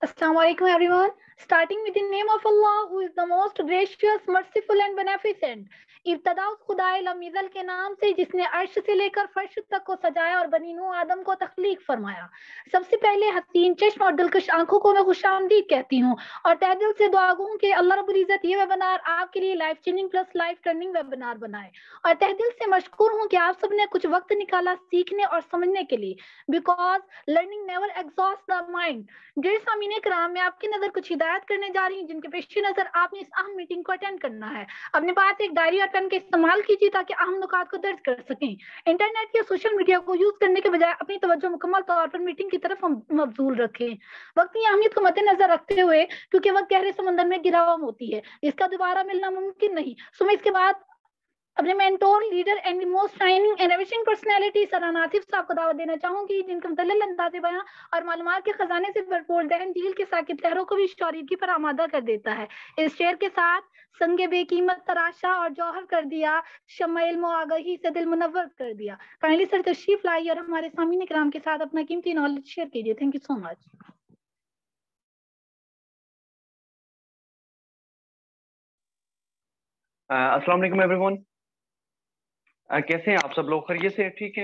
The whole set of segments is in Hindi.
Assalamu alaikum everyone. Starting with the name of Allah who is the most gracious, merciful and beneficent. इब्तदा उस खुदाए लमीज़ल के नाम से जिसने अर्श से लेकर फर्श तक को सजाया और बनी नूह आदम को तख्लीक फरमाया। सबसे पहले हसीन चश्म और दिलकश आंखों को मैं खुशामदीद कहती हूँ और तहे दिल से दुआ गो कि अल्लाह रब्बुल इज़्ज़त ये वेबिनार आपके लिए life changing plus life turning webinar बनाए और तहे दिल से मशकूर हूँ कि आप सबने कुछ वक्त निकाला सीखने और समझने के लिए, because learning never exhaust the mind. डेढ़ सामीन कराम में आपकी नजर कुछ हिदायत करने जा रही हूँ जिनके पेश नजर आपने इस अहम मीटिंग को अटेंड करना है। अपने पास एक डायरी और पेन का इस्तेमाल कीजिए ताकि अहम नुकात को दर्ज कर सकें। इंटरनेट या सोशल मीडिया को यूज करने के बजाय अपनी तवज्जो मुकम्मल तौर पर मीटिंग की तरफ मबजूल रखें। वक्त की अहमियत को मद्देनजर रखते हुए, क्योंकि वक्त गहरे समंदर में गिरा हुआ मोती है, इसका दोबारा मिलना मुमकिन नहीं। सो मैं इसके बाद अपने mentor leader and most shining and ravishing personality Saran Asif साहब को दावत देना चाहूंगी, जिनका मुतल्लिल अंदाज़े बयां और मालूमात के खजाने से भरपूर दहन झील के साकिब लहरों को भी शौरीदगी पर आमादा कर देता है। इस शेर के साथ संगे बेकीमत तराशा और जौहर कर दिया, शम्मा इल्म व आगाही से दिल मुनव्वर कर दिया। काइंडली सर तशरीफ लाइए और हमारे सामीन इकराम के साथ अपना कीमती नॉलेज शेयर कीजिए। Thank you so much. अस्सलाम वालेकुम एवरीवन। कैसे हैं आप सब लोग? खैरियत से? ठीक है।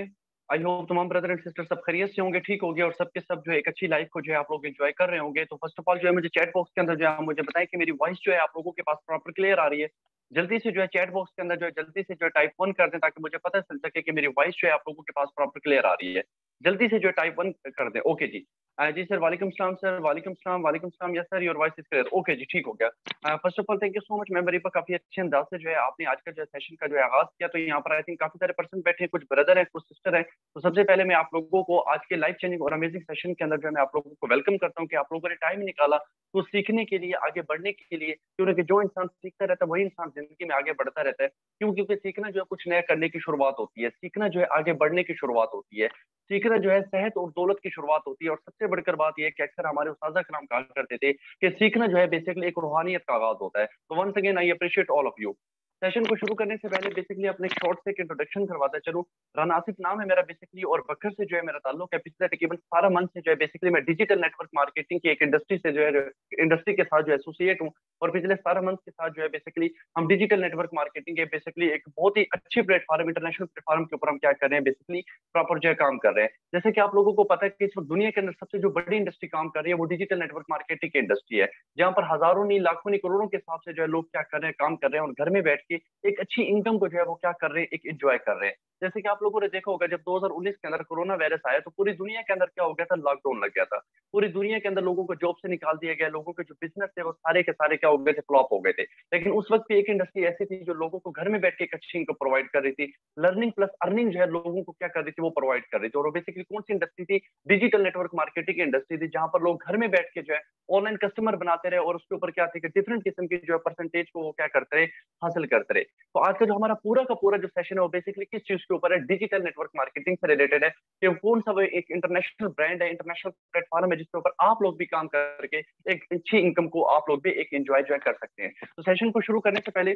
आई होप तमाम ब्रदर एंड सिस्टर सब खैरियत से होंगे, ठीक हो गया और सबके सब जो है एक अच्छी लाइफ को जो है आप लोग एंजॉय कर रहे होंगे। तो फर्स्ट ऑफ ऑल जो है मुझे चैट बॉक्स के अंदर जो है मुझे बताएं कि मेरी वॉइस जो है आप लोगों के पास प्रॉपर क्लियर आ रही है। जल्दी से जो है चैट बॉक्स के अंदर जो है जल्दी से जो है टाइप वन कर दें ताकि मुझे पता चल सके कि मेरी वॉइस जो है आप लोगों के पास प्रॉपर क्लियर आ रही है। जल्दी से जो है टाइप वन कर दें। ओके जी। जी सर, वालेकुम सलाम सर, वालेकुम सलाम, वालेकुम सलाम। Yes sir, your voice is clear. Okay जी, ठीक हो गया। First of all thank you so much मेंबरी पर, काफी अच्छे अंदाज से जो है आपने आज का जो सेशन का जो है आगाज किया। तो यहाँ पर आई थिंक काफी सारे पर्सन बैठे हैं, कुछ ब्रदर हैं, कुछ सिस्टर हैं। तो सबसे पहले मैं आप लोगों को आज के लाइफ चेंजिंग और अमेजिंग सेशन के अंदर जो है मैं आप लोगों को वेलकम करता हूँ कि आप लोगों ने टाइम निकाला तो सीखने के लिए, आगे बढ़ने के लिए। क्योंकि जो इंसान सीखता रहता है वही इंसान जिंदगी में आगे बढ़ता रहता है। क्यों? क्योंकि सीखना जो है कुछ नया करने की शुरुआत होती है, सीखना जो है आगे बढ़ने की शुरुआत होती है, सीखना जो है सेहत और दौलत की शुरुआत होती है। और सबसे बढ़कर बात यह है कि अक्सर हमारे उस्ताद कराम कहा करते थे कि सीखना जो है बेसिकली एक रूहानियत का आगाज होता है। तो once again I appreciate all of you. Session को शुरू करने से पहले बेसिकली अपने शॉर्ट से एक इंट्रोडक्शन करवाता चलूं। राना आसिफ नाम है मेरा बेसिकली, और बकर से जो है मेरा ताल्लुक है। पिछले तकरीबन 12 मंथ से जो है बेसिकली मैं डिजिटल नेटवर्क मार्केटिंग की एक इंडस्ट्री से जो है इंडस्ट्री के साथ जो है एसोसिएट हूँ। और पिछले 12 मंथ के साथ जो है बेसिकली हम डिजिटल नेटवर्क मार्केटिंग के बेसिकली एक बहुत ही अच्छे प्लेटफॉर्म, इंटरनेशनल प्लेटफॉर्म के ऊपर हम क्या कर रहे हैं, बेसिकली प्रॉपर जो है काम कर रहे हैं। जैसे कि आप लोगों को पता है कि इस वक्त दुनिया के अंदर सबसे जो बड़ी इंडस्ट्री काम कर रही है वो डिजिटल नेटवर्क मार्केटिंग की इंडस्ट्री है, जहां पर हजारों नहीं, लाखों नहीं, करोड़ों के हिसाब से जो है लोग क्या कर रहे हैं, काम कर रहे हैं और घर में बैठ के एक अच्छी इनकम को जो है वो क्या कर रहे हैं, एक एंजॉय कर रहे हैं। जैसे कि आप लोगों ने देखा होगा जब 2019 के अंदर कोरोना वायरस आया तो पूरी दुनिया के अंदर क्या हो गया था, लॉकडाउन लग गया था। पूरी दुनिया के अंदर लोगों को जॉब से निकाल दिया गया, लोगों के जो बिजनेस थे वो सारे के सारे क्या हो गए थे, फ्लॉप हो गए थे। लेकिन उस वक्त भी एक इंडस्ट्री ऐसी थी जो लोगों को घर में बैठ के एक अच्छी इनकम प्रोवाइड कर रही थी। लर्निंग प्लस अर्निंग जो है लोगों को क्या कर रही थी, वो प्रोवाइड कर रही थी। और बेसिकली कौन सी इंडस्ट्री थी? डिजिटल नेटवर्क मार्केटिंग इंडस्ट्री थी, जहां पर लोग घर में बैठ के जो है ऑनलाइन कस्टमर बनाते रहे और उसके ऊपर क्या थे कि डिफरेंट किस्म की जो है परसेंटेज को वो क्या करते रहे, हासिल करते रहे। तो आज का जो हमारा पूरा का पूरा जो सेशन है वो बेसिकली किस चीज के ऊपर है? डिजिटल नेटवर्क मार्केटिंग से रिलेटेड है कि कौन सा वो एक इंटरनेशनल ब्रांड है, इंटरनेशनल प्लेटफॉर्म है जिसके ऊपर आप लोग भी काम करके एक अच्छी इनकम को आप लोग भी एक एंजॉय जो है कर सकते हैं। तो सेशन को शुरू करने से पहले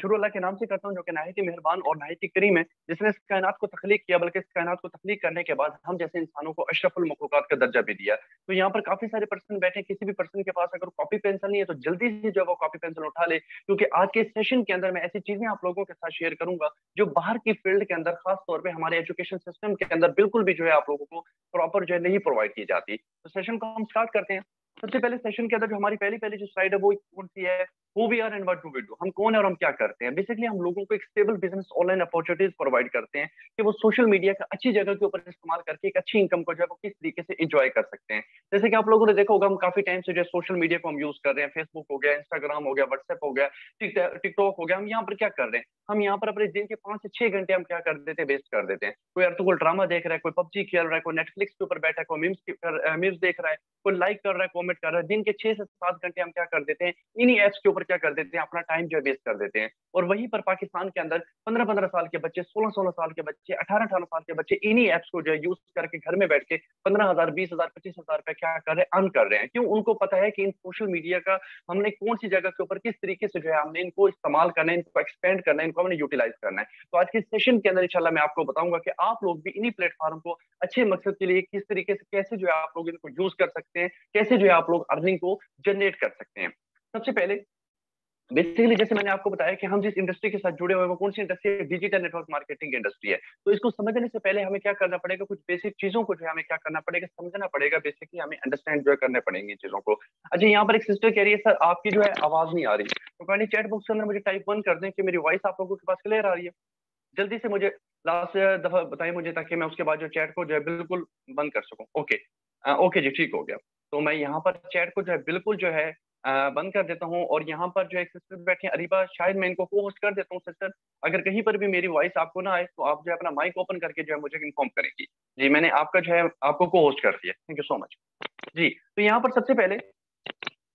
शुरू अल्लाह के नाम से करता हूँ जो कि नहायत ही मेहरबान और नहायत ही करीम है, जिसने इस कायनात को तख्लीक किया, बल्कि इस कायनात को तख्लीक करने के बाद हम जैसे इंसानों को अशरफुल मखलूकात का दर्जा भी दिया। तो यहाँ पर काफी सारे पर्सन बैठे हैं, किसी भी पर्सन के पास अगर कॉपी पेंसिल नहीं है तो जल्दी से जो है वो कॉपी पेंसिल उठा ले, क्योंकि आज के सेशन के अंदर मैं ऐसी चीजें आप लोगों के साथ शेयर करूंगा जो बाहर की फील्ड के अंदर, खास तौर पे हमारे एजुकेशन सिस्टम के अंदर बिल्कुल भी जो है आप लोगों को प्रॉपर जो है नहीं प्रोवाइड की जाती। तो सेशन को हम स्टार्ट करते हैं। सबसे पहले सेशन के अंदर जो हमारी पहली पहली जो स्लाइड है वो कौन सी है? Who we are and what do we do. हम कौन है और हम क्या करते हैं। बेसिकली हम लोगों को एक stable business online opportunities provide करते हैं कि वो सोशल मीडिया का अच्छी जगह के ऊपर इस्तेमाल करके एक अच्छी इनकम को जो है वो किस तरीके से एंजॉय कर सकते हैं। जैसे कि आप लोगों ने देखा होगा हम काफी टाइम से जो है सोशल मीडिया को हम यूज कर रहे हैं, फेसबुक हो गया, इंस्टाग्राम हो गया, व्हाट्सएप हो गया, टिकटॉक हो गया। हम यहाँ पर क्या कर रहे हैं, हम यहाँ पर अपने दिन के 5 से 6 घंटे हम क्या कर देते हैं, वेस्ट कर देते हैं। कोई अर्तुगरुल ड्रामा देख रहा है, कोई पबजी खेल रहा है, कोई नेटफ्लिक्स के ऊपर बैठा है, कोई मीम्स देख रहा है, कोई लाइक कर रहा है, कमेंट कर रहा है। दिन के 6 से 7 घंटे हम क्या कर देते हैं, इन्हीं एप्स के ऊपर ऊपर क्या कर देते हैं, अपना टाइम जो है वेस्ट कर देते हैं। और वहीं पर पाकिस्तान के अंदर 15-15 साल के बच्चे, 16-16 साल के बच्चे, 18-18 साल के बच्चे इन्हीं ऐप्स को जो है यूज करके घर में बैठ के 15,000, 20,000, 25,000 रुपए क्या कर रहे हैं, अर्न कर रहे हैं। क्यों? उनको पता है कि इन सोशल मीडिया का हमने कौन सी जगह के ऊपर किस तरीके से जो है हमने इनको इस्तेमाल करना है, इनको एक्सपेंड करना है, इनको हमने यूटिलाइज करना है। तो आज के सेशन के अंदर इंशाल्लाह मैं आपको बताऊंगा कि आप लोग भी इन्हीं प्लेटफॉर्म को अच्छे मकसद के लिए किस तरीके से, कैसे जो है आप लोग इनको यूज कर सकते हैं, कैसे जो है आप लोग अर्निंग को जनरेट कर सकते हैं। सबसे पहले बेसिकली जैसे मैंने आपको बताया कि हम जिस इंडस्ट्री के साथ जुड़े हुए हैं वो कौन सी इंडस्ट्री है, डिजिटल नेटवर्क मार्केटिंग इंडस्ट्री है। तो इसको समझने से पहले हमें क्या करना पड़ेगा, कुछ बेसिक चीजों को जो है हमें क्या करना पड़ेगा, समझना पड़ेगा। बेसिकली हमें अंडरस्टैंड जो है करने पड़ेंगे चीजों को। अच्छा, यहाँ पर एक सिस्टर कह रही है सर आपकी जो है आवाज नहीं आ रही, तो काइंडली चैट बॉक्स के अंदर मुझे टाइप 1 कर दें कि मेरी वॉइस आप लोगों के पास क्लियर आ रही है। जल्दी से मुझे लास्ट दफा बताएं मुझे, ताकि मैं उसके बाद जो चैट को जो है बिल्कुल बंद कर सकूं। ओके, ओके जी, ठीक हो गया। तो मैं यहाँ पर चैट को जो है बिल्कुल जो है बंद कर देता हूँ। और यहाँ पर जो एक सिस्टर बैठे हैं अरीबा, शायद मैं इनको को होस्ट कर देता हूँ। सिस्टर, अगर कहीं पर भी मेरी वॉइस आपको ना आए तो आप जो है अपना माइक ओपन करके जो है मुझे इन्फॉर्म करेंगी। जी, मैंने आपका जो है आपको को होस्ट कर दिया, थैंक यू सो मच। जी, तो यहाँ पर सबसे पहले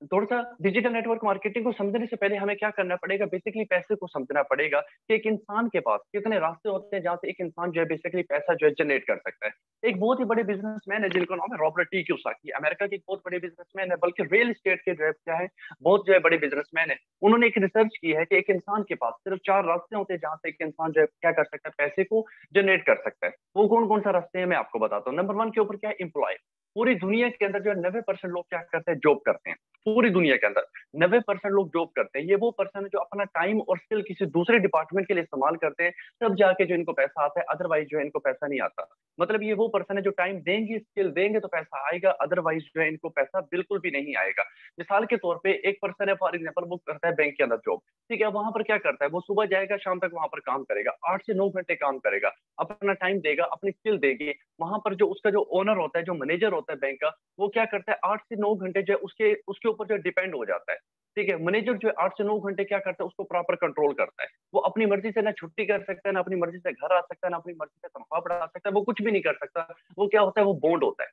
थोड़ा सा डिजिटल नेटवर्क मार्केटिंग को समझने से पहले हमें क्या करना पड़ेगा, बेसिकली पैसे को समझना पड़ेगा कि एक इंसान के पास कितने रास्ते होते हैं जहाँ से एक इंसान जो है बेसिकली पैसा जो है जनरेट कर सकता है। एक बहुत ही बड़े बिजनेसमैन है जिनका नाम है रॉबर्ट टी कियोसाकी, अमेरिका के एक बहुत बड़े बिजनेसमैन है, बल्कि रियल एस्टेट के जो है क्या है, बहुत जो है बड़े बिजनेसमैन है। उन्होंने एक रिसर्च की है कि एक इंसान के पास सिर्फ 4 रास्ते होते हैं जहाँ से एक इंसान जो है क्या कर सकता है, पैसे को जनरेट कर सकता है। वो कौन कौन सा रास्ते हैं मैं आपको बताता हूँ। नंबर 1 के ऊपर क्या है, एम्प्लॉय। पूरी दुनिया के अंदर जो है 90% लोग क्या करते हैं, जॉब करते हैं। पूरी दुनिया के अंदर 90% लोग जॉब करते हैं। ये वो पर्सन है जो अपना टाइम और स्किल किसी दूसरे डिपार्टमेंट के लिए इस्तेमाल करते हैं, तब जाके जो इनको पैसा आता है, अदरवाइज जो है इनको पैसा नहीं आता। मतलब ये वो पर्सन है जो टाइम देंगे, स्किल देंगे तो पैसा आएगा, अदरवाइज जो है इनको पैसा बिल्कुल भी नहीं आएगा। मिसाल के तौर पे एक पर्सन है, फॉर एग्जाम्पल वो करता है बैंक के अंदर जॉब, ठीक है। वहां पर क्या करता है, वो सुबह जाएगा, शाम तक वहां पर काम करेगा, 8 से 9 घंटे काम करेगा, अपना टाइम देगा, अपनी स्किल देगी। वहां पर जो उसका जो ओनर होता है, जो मैनेजर होता है बैंक का, वो क्या करता है, 8 से 9 घंटे जो है उसके उसके ऊपर जो डिपेंड हो जाता है, ठीक है। मैनेजर जो है 8 से 9 घंटे क्या करता है, उसको प्रॉपर कंट्रोल करता है। वो अपनी मर्जी से ना छुट्टी कर सकता है, ना अपनी मर्जी से घर आ सकता है, ना अपनी मर्जी से तनख्वाह बढ़ा सकता है, वो कुछ भी नहीं कर सकता। वो क्या होता है, वो बॉन्ड होता है,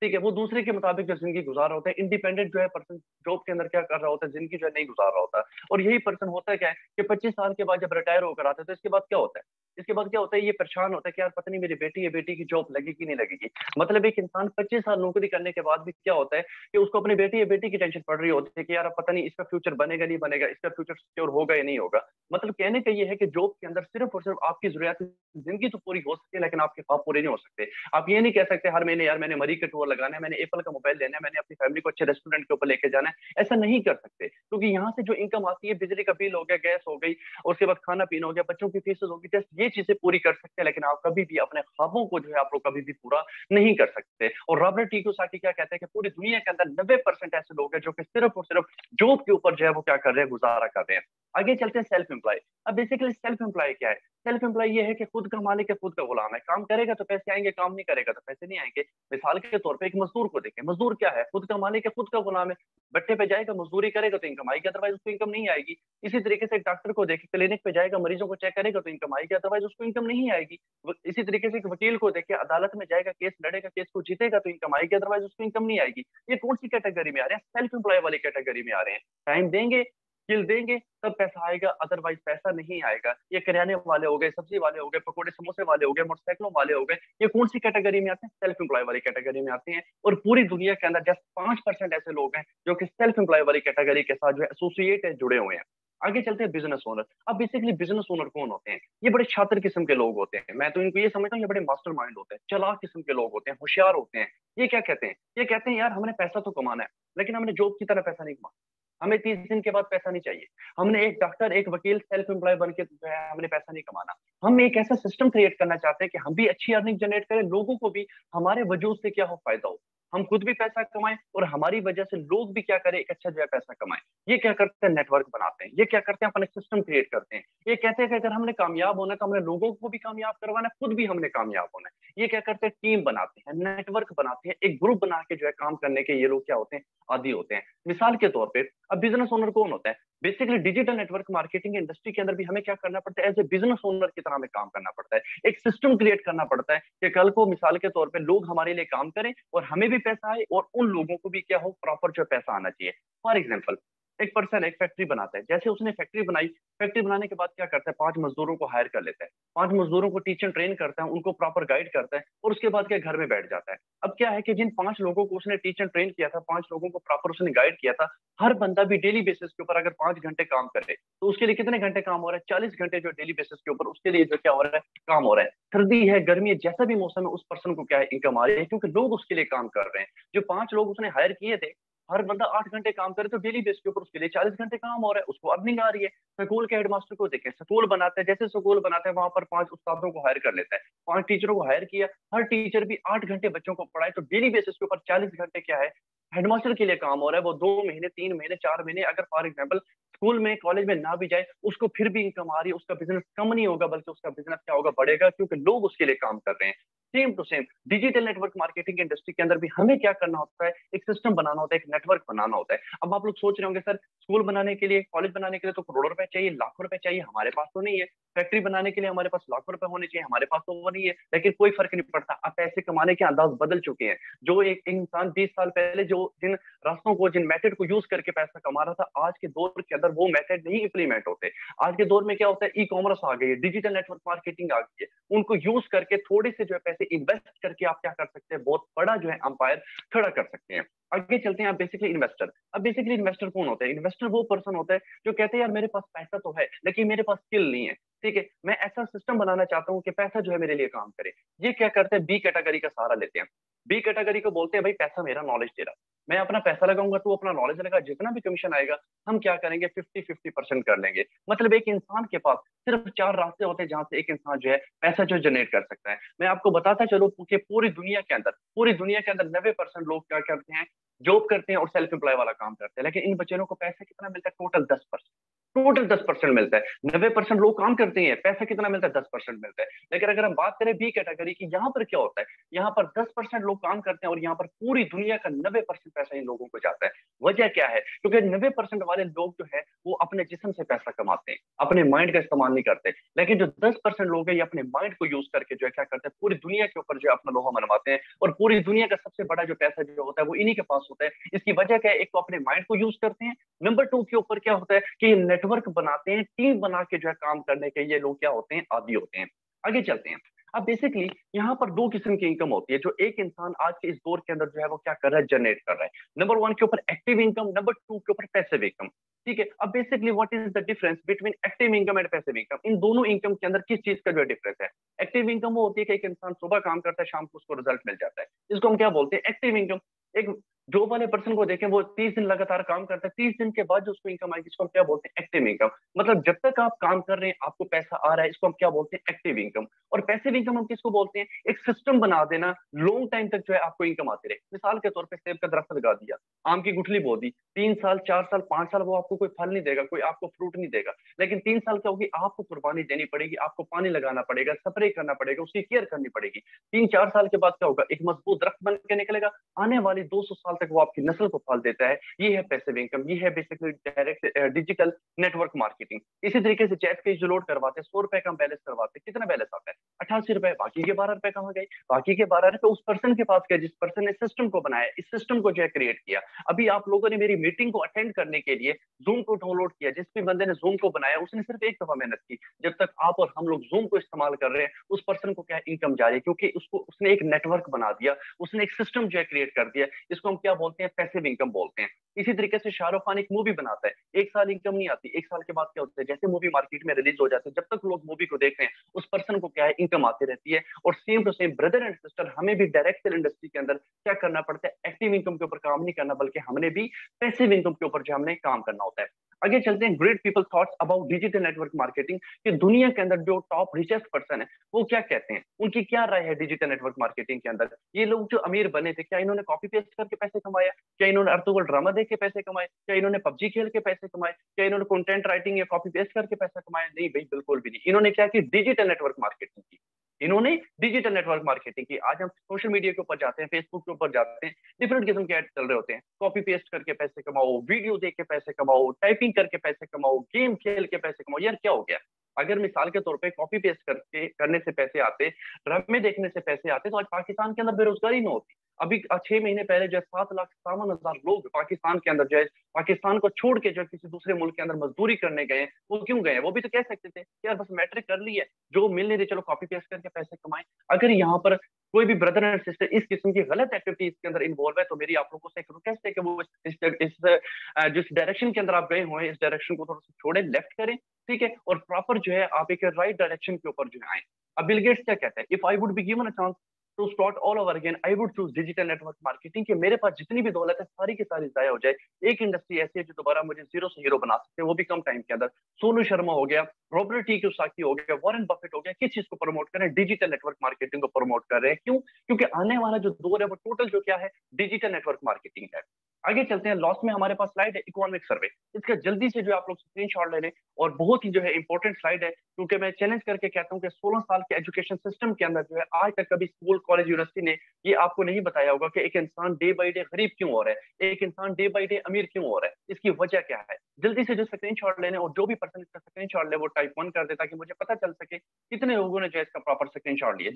ठीक है। वो दूसरे के मुताबिक जो जिंदगी गुजार रहा होता है, इंडिपेंडेंट जो है पर्सन जॉब के अंदर क्या कर रहा होता है, जिंदगी जो है नहीं गुजार रहा होता। और यही पर्सन होता है क्या है कि 25 साल के बाद जब रिटायर होकर आता है, तो इसके बाद क्या होता है, इसके बाद क्या होता है, ये परेशान होता है कि यार पता नहीं मेरी बेटी या बेटी की जॉब लगेगी नहीं लगेगी। मतलब एक इंसान 25 साल नौकरी करने के बाद भी क्या होता है कि उसको अपनी बेटी या बेटी की टेंशन पड़ रही होती है कि यार अब पता नहीं इसका फ्यूचर बनेगा नहीं बनेगा, इसका फ्यूचर सिक्योर होगा या नहीं होगा। मतलब कहने का ये है कि जॉब के अंदर सिर्फ और सिर्फ आपकी जरूरत, जिंदगी तो पूरी हो सकती है लेकिन आपके ख्वाब पूरे नहीं हो सकते। आप ये नहीं कह सकते हर महीने यार मैंने मरी का टूर लगाना है, मैंने एप्पल का मोबाइल लेना है, मैंने अपनी फैमिली को अच्छे रेस्टोरेंट के ऊपर लेके जाना है। ऐसा नहीं कर सकते, क्योंकि यहाँ से जो इनकम आती है, बिजली का बिल हो गया, गैस हो गई, और उसके बाद खाना पीना हो गया, बच्चों की फीस होगी, जस्ट ये चीजें पूरी कर सकते हैं। लेकिन आप कभी भी अपने ख्वाबों को जो है आप लोग कभी भी पूरा नहीं कर सकते। और रॉबर्ट टी कियोसाकी क्या कहते हैं कि पूरी दुनिया के अंदर 90% ऐसे लोग हैं जो कि सिर्फ और सिर्फ जॉब के ऊपर जो है वो क्या कर रहे हैं, गुजारा कर रहे हैं। आगे चलते हैं सेल्फ एम्प्लॉय। अब बेसिकली सेल्फ एम्प्लॉय क्या है, सेल्फ एम्प्लॉय ये है कि खुद का मालिक है, खुद का गुलाम है। काम करेगा तो पैसे आएंगे, काम नहीं करेगा तो पैसे नहीं आएंगे। मिसाल के तौर पे एक मजदूर को देखें, मजदूर क्या है, खुद का मालिक है, खुद का गुलाम है। भट्टे पे जाएगा, मजदूरी करेगा तो इनकम आएगी, अदरवाइज उसको इनकम नहीं आएगी। इसी तरीके से एक डॉक्टर को देखे, क्लिनिक पे जाएगा, मरीजों को चेक करेगा तो इनकम आएगी, अदरवाइज उसको इनकम नहीं आएगी। इसी तरीके से एक वकील को देखे, अदालत में जाएगा, केस लड़ेगा, केस को जीतेगा तो इनकम आएगी, अदरवाइज उसको इनकम नहीं आएगी। ये कौन सी कैटेगरी में आ रहे हैं, सेल्फ एम्प्लॉय वाली कैटेगरी में आ रहे हैं। टाइम देंगे, स्किल देंगे, तब पैसा आएगा, अदरवाइज पैसा नहीं आएगा। ये किराने वाले हो गए, सब्जी वाले हो गए, पकौड़े समोसे वाले हो गए, मोटरसाइकिलों वाले हो गए, ये कौन सी कैटेगरी में आते हैं, सेल्फ एम्प्लॉय वाली कैटेगरी में आते हैं। और पूरी दुनिया के अंदर जस्ट 5% ऐसे लोग हैं जो कि सेल्फ एम्प्लॉय वाली कैटेगरी के साथ जो है एसोसिएट है, जुड़े हुए हैं। आगे चलते हैं बिजनेस ओनर। अब बेसिकली बिजनेस ओनर कौन होते हैं, ये बड़े छात्र किस्म के लोग होते हैं। मैं तो इनको ये समझता हूँ ये बड़े मास्टरमाइंड होते हैं, चालाक किस्म के लोग होते हैं, होशियार होते हैं। ये क्या कहते हैं, ये कहते हैं यार हमने पैसा तो कमाना है, लेकिन हमने जॉब की तरह पैसा नहीं कमाना। हमें 30 दिन के बाद पैसा नहीं चाहिए। हमने एक डॉक्टर, एक वकील, सेल्फ एम्प्लॉय बन के जो है हमने पैसा नहीं कमाना। हम एक ऐसा सिस्टम क्रिएट करना चाहते हैं कि हम भी अच्छी अर्निंग जनरेट करें, लोगों को भी हमारे वजूद से क्या हो, फायदा हो, हम खुद भी पैसा कमाएं और हमारी वजह से लोग भी क्या करें, एक अच्छा जो है पैसा कमाएं। ये क्या करते हैं, नेटवर्क बनाते हैं। ये क्या करते हैं, अपने सिस्टम क्रिएट करते हैं। ये कहते हैं कि अगर हमने कामयाब होना है तो हमने लोगों को भी कामयाब करवाना है, खुद भी हमने कामयाब होना है। ये क्या करते हैं, टीम बनाते हैं, नेटवर्क बनाते हैं, एक ग्रुप बना के जो है काम करने के ये लोग क्या होते हैं, आदी होते हैं। मिसाल के तौर पे अब बिजनेस ओनर कौन होता है, basically digital network marketing industry के अंदर भी हमें क्या करना पड़ता है, एज ए बिजनेस ओनर की तरह हमें काम करना पड़ता है। एक सिस्टम क्रिएट करना पड़ता है कि कल को मिसाल के तौर पे लोग हमारे लिए काम करें और हमें भी पैसा आए और उन लोगों को भी क्या हो, प्रॉपर जो पैसा आना चाहिए। फॉर एग्जाम्पल एक पर्सन एक फैक्ट्री बनाता है, जैसे उसने फैक्ट्री बनाई, फैक्ट्री बनाने के बाद क्या करता है, 5 मजदूरों को हायर कर लेता है, 5 मजदूरों को टीचर ट्रेन करता है, उनको प्रॉपर गाइड करता है, और उसके बाद क्या घर में बैठ जाता है। अब क्या है कि जिन 5 लोगों को उसने टीचर ट्रेन किया था, 5 लोगों को प्रॉपर उसने गाइड किया था, हर बंदा भी डेली बेसिस के ऊपर अगर 5 घंटे काम करे तो उसके लिए कितने घंटे काम हो रहा है, 40 घंटे जो डेली बेसिस के ऊपर उसके लिए जो क्या हो रहा है, काम हो रहा है। सर्दी है, गर्मी है, जैसा भी मौसम है, उस पर्सन को क्या है, इनकम आ रही है, क्योंकि लोग उसके लिए काम कर रहे हैं। जो 5 लोग उसने हायर किए थे, हर बंदा 8 घंटे काम करे तो डेली बेस के ऊपर उसके लिए 40 घंटे काम हो रहा है, उसको अर्निंग आ रही है। स्कूल के हेडमास्टर को देखें, स्कूल बनाते हैं, जैसे स्कूल बनाते हैं वहां पर 5 उस्तादों को हायर कर लेता है, 5 टीचरों को हायर किया, हर टीचर भी 8 घंटे बच्चों को पढ़ाए, तो डेली बेसिस के ऊपर 40 घंटे क्या है, हेडमास्टर के लिए काम हो रहा है। वो 2 महीने, 3 महीने, 4 महीने अगर फॉर एग्जाम्पल स्कूल में कॉलेज में ना भी जाए, उसको फिर भी इनकम आ रही है, उसका बिजनेस कम नहीं होगा, बल्कि उसका बिजनेस क्या होगा, बढ़ेगा, क्योंकि लोग उसके लिए काम कर रहे हैं। Same to same digital network marketing industry के अंदर भी हमें क्या करना होता है, एक सिस्टम बनाना होता है, एक नेटवर्क बनाना होता है। अब आप लोग सोच रहे होंगे, सर स्कूल बनाने के लिए, कॉलेज बनाने के लिए तो करोड़ों रुपए चाहिए, लाखों रुपए चाहिए, हमारे पास तो नहीं है। फैक्ट्री बनाने के लिए हमारे पास लाखों रुपए होने चाहिए, हमारे पास तो वो नहीं है। लेकिन कोई फर्क नहीं पड़ता, अब पैसे कमाने के अंदाज बदल चुके हैं। जो एक इंसान 20 साल पहले जो जिन रास्तों को, जिन मेथड को यूज करके पैसा कमा रहा था, आज के दौर के अंदर वो मेथड नहीं इंप्लीमेंट होते। आज के दौर में क्या होता है, ई कॉमर्स आ गई है, डिजिटल नेटवर्क मार्केटिंग आ गई है, उनको यूज करके थोड़े से जो है पैसे इन्वेस्ट करके आप क्या कर सकते हैं, बहुत बड़ा जो है अंपायर खड़ा कर सकते हैं। आगे चलते हैं, आप बेसिकली इन्वेस्टर। अब बेसिकली इन्वेस्टर कौन होता है, इन्वेस्टर वो पर्सन होता है जो कहते हैं यार मेरे पास पैसा तो है लेकिन मेरे पास स्किल नहीं है, ठीक है, मैं ऐसा सिस्टम बनाना चाहता हूँ कि पैसा जो है मेरे लिए काम करे। ये क्या करते हैं, बी कैटेगरी का सहारा लेते हैं। बी कैटेगरी को बोलते हैं भाई पैसा मेरा नॉलेज दे रहा, मैं अपना पैसा लगाऊंगा, तू अपना नॉलेज लगा, जितना भी कमीशन आएगा हम क्या करेंगे, 50-50% कर लेंगे। मतलब एक इंसान के पास सिर्फ 4 रास्ते होते हैं जहां से एक इंसान जो है पैसा जो जनरेट कर सकता है। मैं आपको बताता चलूं कि पूरी दुनिया के अंदर 90% लोग क्या करते हैं, जॉब करते हैं और सेल्फ एम्प्लॉय वाला काम करते हैं। लेकिन इन बच्चों को पैसा कितना मिलता है, टोटल 10% मिलता है। 90% लोग काम करते हैं, पैसा कितना मिलता है, 10% मिलता है। लेकिन अगर हम बात करें बी कैटेगरी की, यहाँ पर क्या होता है, यहाँ पर 10% लोग काम करते हैं और यहाँ पर पूरी दुनिया का 90% पैसा इन लोगों को जाता है। वजह क्या है, क्योंकि 90% वाले लोग जो है वो अपने जिस्म से पैसा कमाते हैं, अपने माइंड का इस्तेमाल नहीं करते। लेकिन जो 10% लोग हैं ये अपने माइंड को यूज करके जो है क्या करते हैं, पूरी दुनिया के ऊपर जो है अपना लोहा मनवाते हैं, और पूरी दुनिया का सबसे बड़ा जो पैसा जो होता है वो इन्हीं के पास होता है। इसकी वजह क्या है, एक तो अपने माइंड को यूज करते हैं, नंबर 2 के ऊपर क्या होता है कि नेटवर्क बनाते हैं, टीम बना के जो है काम करने के ये लोग क्या होते हैं, आदी होते हैं। आगे चलते हैं। अब बेसिकली यहाँ पर 2 किस्म की इनकम होती है जो एक इंसान आज के इस दौर के अंदर जो है वो क्या कर रहा है, जनरेट कर रहा है। नंबर 1 के ऊपर एक्टिव इनकम, नंबर 2 के ऊपर पैसिव इनकम। ठीक है, अब basically what is the difference between active income and passive income, इन दोनों इनकम के अंदर किस चीज का जो डिफरेंस है। एक्टिव इनकम वो होती है कि एक इंसान सुबह काम करता है, शाम को उसको रिजल्ट मिल जाता है, इसको हम क्या बोलते हैं, एक्टिव इनकम। एक जॉब वाले पर्सन को देखें, वो 30 दिन लगातार काम करता है, 30 दिन के बाद जो उसको इनकम आएगी इसको हम क्या बोलते हैं, एक्टिव इनकम। मतलब जब तक आप काम कर रहे हैं आपको पैसा आ रहा है, इसको हम क्या बोलते हैं, एक्टिव इनकम। और पैसिव इनकम हम किसको बोलते हैं, एक सिस्टम बना देना, लॉन्ग टाइम तक जो है आपको इनकम आती रहे। मिसाल के तौर पे सेब का दरख्त लगा दिया, आम की गुठली बो दी, 3 साल 4 साल 5 साल वो आपको कोई फल नहीं देगा, कोई आपको फ्रूट नहीं देगा, लेकिन 3 साल क्या होगी, आपको कुर्बानी देनी पड़ेगी, आपको पानी लगाना पड़ेगा, स्प्रे करना पड़ेगा, उसकी केयर करनी पड़ेगी। 3-4 साल के बाद क्या होगा, एक मजबूत दरख्त बन के निकलेगा, आने वाली 200 साल तक वो आपकी नस्ल को फल देता है। ये है पैसिव इनकम, ये है basically direct digital network marketing. इसी तरीके से चैट पेज जो लोड करवाते हैं, 100 रुपए का बैलेंस करवाते हैं, कितना बैलेंस आता है, 88 रुपए, बाकी के 12 रुपए कहाँ गए, बाकी के 12 रुपए उस पर्सन के पास गए जिस पर्सन ने सिस्टम को बनाया, इस सिस्टम को जो है क्रिएट किया। अभी आप लोगों ने मेरी मीटिंग को अटेंड करने के लिए जूम को डाउनलोड किया, जिस भी बंदे ने जूम को बनाया उसने सिर्फ एक दफा मेहनत की। जब तक आप और हम लोग जूम को इस्तेमाल कर रहे हैं उस पर्सन को क्या इनकम जा रही है, क्योंकि उसको उसने एक नेटवर्क बना दिया, उसने एक सिस्टम जो है क्रिएट कर दिया। इसको हम क्या बोलते हैं, पैसिव इनकम बोलते हैं। इसी तरीके से शाहरुख खान एक मूवी बनाता है, 1 साल इनकम नहीं आती, 1 साल के बाद क्या होता है, जैसे मूवी मार्केट में रिलीज हो जाती है, जब तक लोग मूवी को देख रहे हैं उस पर्सन को क्या है, इनकम आती रहती है। और same to same brother and sister, हमें भी डायरेक्ट सेल इंडस्ट्री के अंदर क्या करना पड़ता है, एक्टिव इनकम के ऊपर काम नहीं करना, बल्कि हमने भी पैसिव इनकम के ऊपर जो हमने काम करना होता है। आगे चलते हैं, great people thoughts about digital network marketing, कि दुनिया के अंदर जो टॉप रिचेस्ट पर्सन है वो क्या कहते हैं, उनकी क्या राय है डिजिटल नेटवर्क मार्केटिंग के अंदर। ये लोग जो अमीर बने थे, क्या इन्होंने कॉपी पेस्ट करके पैसे कमाया, क्या इन्होंने अर्तुगरुल ड्रामा देख के पैसे कमाए, क्या इन्होंने पबजी खेल के पैसे कमाए, क्या इन्होंने कंटेंट राइटिंग या कॉपी पेस्ट करके पैसा कमाया, नहीं भाई बिल्कुल भी नहीं। इन्होंने क्या की, डिजिटल नेटवर्क मार्केटिंग की, इन्होंने डिजिटल नेटवर्क मार्केटिंग की। आज हम सोशल मीडिया के ऊपर जाते हैं, फेसबुक के ऊपर जाते हैं, डिफरेंट किस्म के ऐड चल रहे होते हैं, कॉपी पेस्ट करके पैसे कमाओ, वीडियो देख के पैसे कमाओ, टाइपिंग करके पैसे कमाओ, गेम खेल के पैसे कमाओ। यार क्या हो गया, अगर मिसाल के तौर पे कॉपी पेस्ट करके करने से पैसे आते, ड्रामे देखने से पैसे आते, तो आज पाकिस्तान के अंदर बेरोजगारी न होती। अभी 6 महीने पहले जो है 7,57,000 लोग पाकिस्तान के अंदर जो है, पाकिस्तान को छोड़ के जो है किसी दूसरे मुल्क के अंदर मजदूरी करने गए। वो क्यों गए? वो भी तो कह सकते थे यार बस मैट्रिक कर ली है, जो मिल नहीं रही चलो कॉपी पेस्ट करके पैसे कमाएं। अगर यहाँ पर कोई भी ब्रदर एंड सिस्टर इस किस्म की गलत एक्टिविटी इसके अंदर इन्वॉल्व है, तो मेरी आप लोगों से एक रिक्वेस्ट है कि वो जिस डायरेक्शन के अंदर आप गए हुए हैं, इस डायरेक्शन को थोड़ा सा छोड़े, लेफ्ट करें, ठीक है, और प्रॉपर जो है आप एक राइट डायरेक्शन के ऊपर जो है आए। अब बिल गेट्स क्या कहते हैं, if I would be given a chance to start all over again I would choose digital network marketing, कि मेरे पास जितनी भी दौलत है सारी की सारी जाया हो जाए, एक इंडस्ट्री ऐसी है जो दोबारा मुझे जीरो से हीरो बना सकते हैं, वो भी कम टाइम के अंदर। सोनू शर्मा हो गया, रॉबर्ट टी कियोसाकी हो गया, वॉरेन बफेट हो गया, किस चीज को प्रमोट कर रहे हैं? डिजिटल नेटवर्क मार्केटिंग को प्रमोट कर रहे हैं। क्यों? क्योंकि आने वाला जो दौर है वो टोटल जो क्या है, डिजिटल नेटवर्क मार्केटिंग है। आगे चलते हैं, लास्ट में हमारे पास स्लाइड है इकोनॉमिक सर्वे, इसका जल्दी से जो आप लोग स्क्रीनशॉट ले लें, और बहुत ही जो है इंपॉर्टेंट स्लाइड है, क्योंकि मैं चैलेंज करके कहता हूं कि 16 साल के एजुकेशन सिस्टम के अंदर जो है आज तक कभी स्कूल कॉलेज यूनिवर्सिटी ने ये आपको नहीं बताया होगा कि एक इंसान डे बाई डे गरीब क्यों हो रहा है, एक इंसान डे बाई डे अमीर क्यों हो रहा है, इसकी वजह क्या है। जल्दी से जो स्क्रीनशॉट लेने, और जो भी पर्सन इसका स्क्रीनशॉट ले वो टाइप 1 कर दे, ताकि मुझे पता चल सके कितने लोगों ने जो है इसका प्रॉपर स्क्रीनशॉट लिया।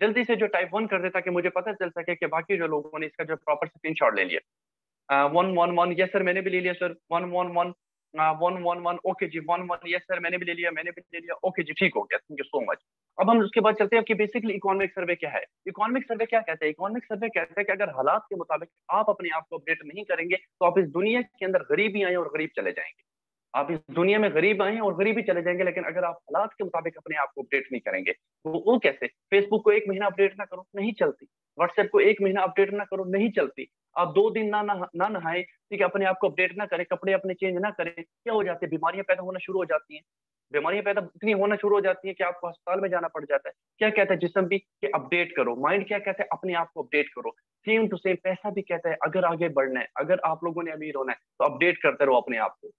जल्दी से जो टाइप 1 कर दे, ताकि मुझे पता चल सके कि बाकी जो लोगों ने इसका जो प्रॉपर स्क्रीनशॉट ले लिया। 111 यस सर, मैंने भी ले लिया सर। 111 111 ओके जी। 11 यस सर, मैंने भी ले लिया, ओके जी, ठीक हो गया, थैंक यू सो मच। अब हम उसके बाद चलते हैं कि बेसिकली इकोनॉमिक सर्वे क्या है। इकोनॉमिक सर्वे क्या कहता है? इकोनॉमिक सर्वे कहता है कि अगर हालात के मुताबिक आप अपने आप को अपडेट नहीं करेंगे, तो आप इस दुनिया के अंदर गरीब ही आए और गरीब चले जाएंगे। आप इस दुनिया में गरीब आए और गरीब ही चले जाएंगे, लेकिन अगर आप हालात के मुताबिक अपने आप को अपडेट नहीं करेंगे, तो वो कैसे? फेसबुक को 1 महीना अपडेट ना करो, नहीं चलती। व्हाट्सएप को 1 महीना अपडेट ना करो, नहीं चलती। आप 2 दिन ना नहाए, ठीक है, अपने आप को अपडेट ना करें, कपड़े अपने चेंज ना करें, क्या हो जाती है? बीमारियां पैदा होना शुरू हो जाती हैं। बीमारियां पैदा इतनी होना शुरू हो जाती है कि आपको अस्पताल में जाना पड़ जाता है। क्या कहता है जिस्म भी कि अपडेट करो, माइंड क्या कहता है? अपने आप को अपडेट करो। सेम टू सेम पैसा भी कहता है अगर आगे बढ़ना है, अगर आप लोगों ने अमीर होना है, तो अपडेट करते रहो अपने आप को।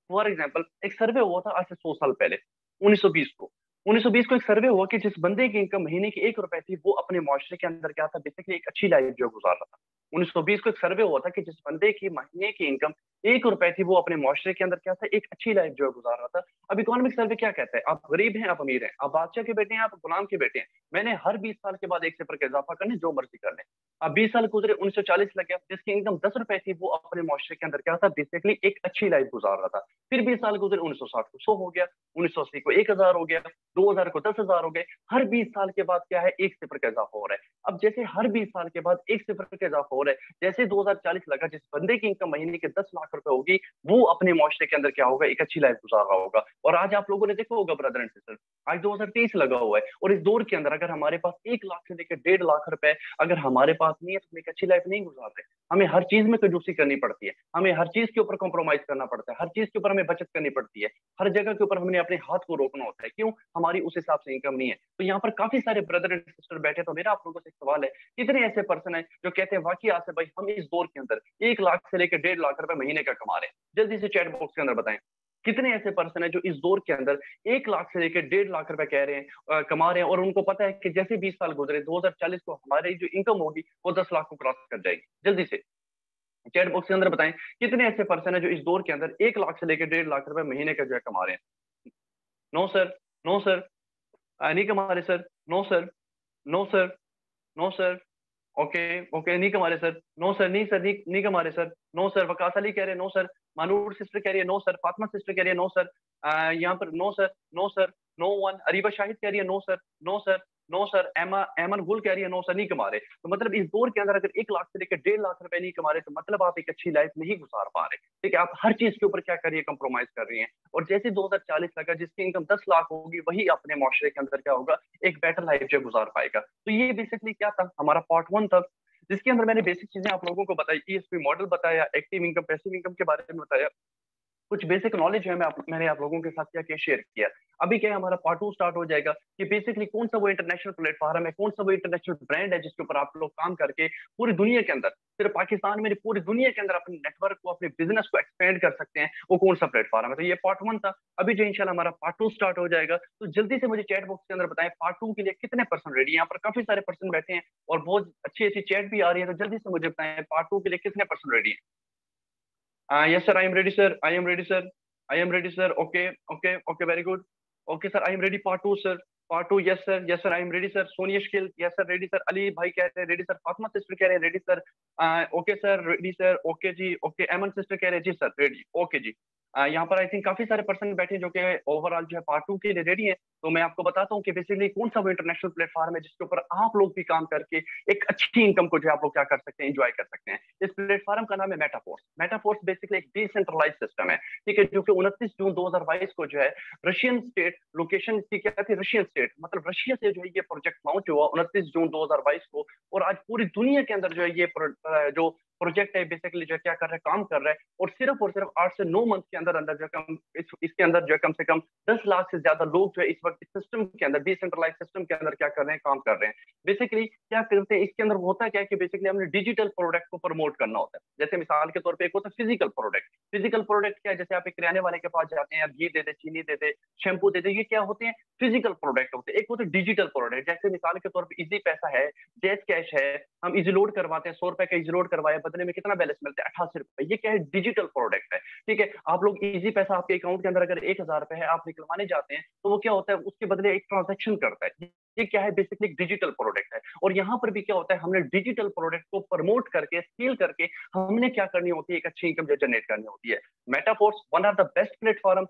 फॉर एग्जाम्पल, एक सर्वे हुआ था आज से 100 साल पहले, 1920 को। 1920 को एक सर्वे हुआ कि जिस बंदे की इनकम महीने की 1 रुपए थी, वो अपने मुआशरे के अंदर क्या था, बेसिकली एक अच्छी लाइफ जो गुजार रहा था। 1920 को एक सर्वे हुआ था कि जिस बंदे की महीने की इनकम 1 रुपए थी, वो अपने मुआशरे के अंदर क्या था, एक अच्छी लाइफ जो है गुजार रहा था। अब इकोनॉमिक सर्वे क्या कहता है? आप गरीब हैं, आप अमीर हैं, आप बादशाह के बेटे हैं, आप गुलाम के बेटे हैं, मैंने हर 20 साल के बाद 1 सिफर का इजाफा करने, जो मर्जी कर लें। अब 20 साल गुजरे, 1940 लग गया, जिसकी इनकम 10 रुपए थी, वो अपने मुआशरे के अंदर क्या था, बेसिकली एक अच्छी लाइफ गुजार रहा था। फिर 20 साल गुजरे, 1960 को 100 हो गया, 1980 को 1000 हो गया, 2000 को 10,000 हो गए। हर 20 साल के बाद क्या है, 1 सिफर का इजाफा हो रहा है। अब जैसे हर 20 साल के बाद 1 सिफर का इजाफा हो रहा है, जैसे 2040 लगा, जिस बंदे की इनकम महीने के 10 लाख रुपए होगी, वो अपने मुआशरे के अंदर क्या होगा, एक अच्छी लाइफ गुजार रहा होगा। और आज आप लोगों ने देखा होगा ब्रदर एंड सिस्टर, आज 2023 लगा हुआ है, और इस दौर के अंदर अगर हमारे पास 1 लाख से लेकर 1.5 लाख रुपए अगर हमारे पास नहीं है, तो हम एक अच्छी लाइफ नहीं गुजार रहे। हमें हर चीज में कंजूसी करनी पड़ती है, हमें हर चीज के ऊपर कॉम्प्रोमाइज करना पड़ता है, हर चीज के ऊपर हमें बचत करनी पड़ती है, हर जगह के ऊपर हमने अपने हाथ को रोकना होता है। क्यों? हमारी उस हिसाब से इनकम नहीं है। तो यहाँ पर काफी सारे ब्रदर एंड सिस्टर बैठे, तो मेरा आप लोगों से एक सवाल है, कितने ऐसे पर्सन है जो कहते हैं वाकई आसिफ भाई हम इस दौर के अंदर 1 लाख से लेकर 1.5 लाख रुपए महीने का कमा रहे हैं? जल्दी से चैट बॉक्स के अंदर बताएं कितने ऐसे पर्सन है जो इस दौर के अंदर 1 लाख से लेकर 1.5 लाख रुपए कह रहे हैं, कमा रहे हैं, और उनको पता है कि जैसे 20 साल गुजरे 2040 को हमारी जो इनकम होगी वो 10 लाख को क्रॉस कर जाएगी। जल्दी से चैट बॉक्स के अंदर बताएं कितने ऐसे पर्सन है जो इस दौर के अंदर 1 लाख से लेकर 1.5 लाख रुपए महीने का जो है कमा रहे हैं। नो सर, नो सर, नहीं कमा रहे sir, no sir, no sir, no sir, okay okay, नहीं कमा रहे सर, नो सर, नहीं सर, नहीं कमा रहे sir, no sir. Waqas Ali कह रहे हैं नो सर, मानूर सिस्टर कह रही है नो सर, फातिमा सिस्टर कह रही है नो सर, यहाँ पर no sir, no sir, no one. Areeba Shahid कह रही है no sir, no sir, no sir. Aiman Gul कह रही है नो सर, नहीं कमा रहे। तो मतलब इस दौर के अंदर अगर 1 लाख से लेकर 1.5 लाख रुपए नहीं कमा रहे, तो मतलब आप एक अच्छी लाइफ नहीं गुजार पा रहे। ठीक है, आप हर चीज के ऊपर क्या कर रही है, कंप्रोमाइज कर रही है। और जैसे 2040 लगा, जिसकी इनकम 10 लाख होगी, वही अपने मुआशरे के अंदर क्या होगा, एक बेटर लाइफ जो गुजार पाएगा। तो ये बेसिकली क्या था, हमारा पार्ट 1 था, जिसके अंदर मैंने बेसिक चीजें आप लोगों को बताई, ईएसपी मॉडल बताया, एक्टिव इनकम पैसिव इनकम के बारे में बताया, कुछ बेसिक नॉलेज है मैंने आप लोगों के साथ क्या क्या शेयर किया। अभी क्या है, हमारा पार्ट 2 स्टार्ट हो जाएगा कि बेसिकली कौन सा वो इंटरनेशनल प्लेटफॉर्म है, कौन सा वो इंटरनेशनल ब्रांड है जिसके ऊपर आप लोग काम करके पूरी दुनिया के अंदर, सिर्फ पाकिस्तान में पूरी दुनिया के अंदर अपने नेटवर्क को, अपने बिजनेस को एक्सपेंड कर सकते हैं, वो कौन सा प्लेटफॉर्म है। तो ये पार्ट 1 था। अभी जो इंशाल्लाह हमारा पार्ट 2 स्टार्ट हो जाएगा, तो जल्दी से मुझे चैट बॉक्स के अंदर बताएं पार्ट 2 के लिए कितने पर्सन रेडी है। यहाँ पर काफी सारे पर्सन बैठे हैं और बहुत अच्छी अच्छी चैट भी आ रही है, तो जल्दी से मुझे बताएं पार्ट 2 के लिए कितने पर्सन रेडी है। Yes, sir. I am ready, sir. I am ready, sir. I am ready, sir. Okay, okay, okay. Very good. Okay, sir. I am ready. Part 2, sir. Part 2, yes sir, I am ready sir. Sonia Shakeel, yes sir, ready sir. Ali भाई कह रहे हैं रेडी सर। फातिमा सिस्टर कह रहे हैं ready sir. Okay sir, ready sir. Okay जी, ओके। एमन सिस्टर कह रहे हैं जी सर, रेडी। ओके जी। यहाँ पर आई थिंक काफी सारे पर्सन बैठे हैं जो कि ओवरऑल जो है पार्ट 2 के लिए रेडी है। तो मैं आपको बताता हूँ कि बेसिकली कौन सा वो इंटरनेशनल प्लेटफॉर्म है जिसके ऊपर आप लोग भी काम करके एक अच्छी इनकम को जो है आप लोग क्या कर सकते हैं, एंजॉय कर सकते हैं। इस प्लेटफॉर्म का नाम है मेटाफोर्स। मेटाफोर्स बेसिकली एक डिसेंट्रलाइज सिस्टम है, ठीक है, जो कि 29 जून 2022 को जो है रशियन स्टेट, लोकेशन इसकी क्या थी, रशियन स्टेट, मतलब रशिया से जो है ये प्रोजेक्ट लॉन्च हुआ 29 जून 2022 को। और आज पूरी दुनिया के अंदर जो है ये जो प्रोजेक्ट है बेसिकली जो क्या कर रहा है, काम कर रहा है। और सिर्फ 8 से 9 मंथ के अंदर अंदर जो कम इसके अंदर जो है कम से कम 10 लाख से ज्यादा लोग जो है इस वक्त सिस्टम के अंदर, डिसेंट्रलाइज सिस्टम के अंदर क्या कर रहे हैं, काम कर रहे हैं। बेसिकली क्या करते हैं इसके अंदर, होता क्या है कि बेसिकली हमने डिजिटल प्रोडक्ट को प्रमोट करना होता है। जैसे मिसाल के तौर पर एक होता है फिजिकल प्रोडक्ट। फिजिकल प्रोडक्ट क्या है, जैसे आप एक किराने वाले के पास जाते हैं, आप घी दे दे, चीनी दे दे, शैम्पू दे दे, ये क्या होते हैं, फिजिकल प्रोडक्ट होते हैं। एक होते हैं डिजिटल प्रोडक्ट, जैसे मिसाल के तौर पर इजी पैसा है, जैज कैश है, हम इजी लोड करवाते हैं, 100 रुपए का इजी लोड करवाया, बदले में कितना बैलेंस मिलता है, 88 रुपए। ये क्या है, डिजिटल प्रोडक्ट है, ठीक है। आप लोग इजी पैसा आपके अकाउंट के अंदर अगर 1000 रुपए है, आप निकलवाने जाते हैं, तो वो क्या होता है, उसके बदले एक ट्रांजेक्शन करता है। ये क्या है, बेसिकली डिजिटल प्रोडक्ट है। और यहाँ पर भी क्या होता है, हमने डिजिटल प्रोडक्ट को प्रमोट करके, स्केल करके हमने क्या करनी होती है, एक अच्छी इनकम जनरेट करनी होती है। Metaforce one of the best platform,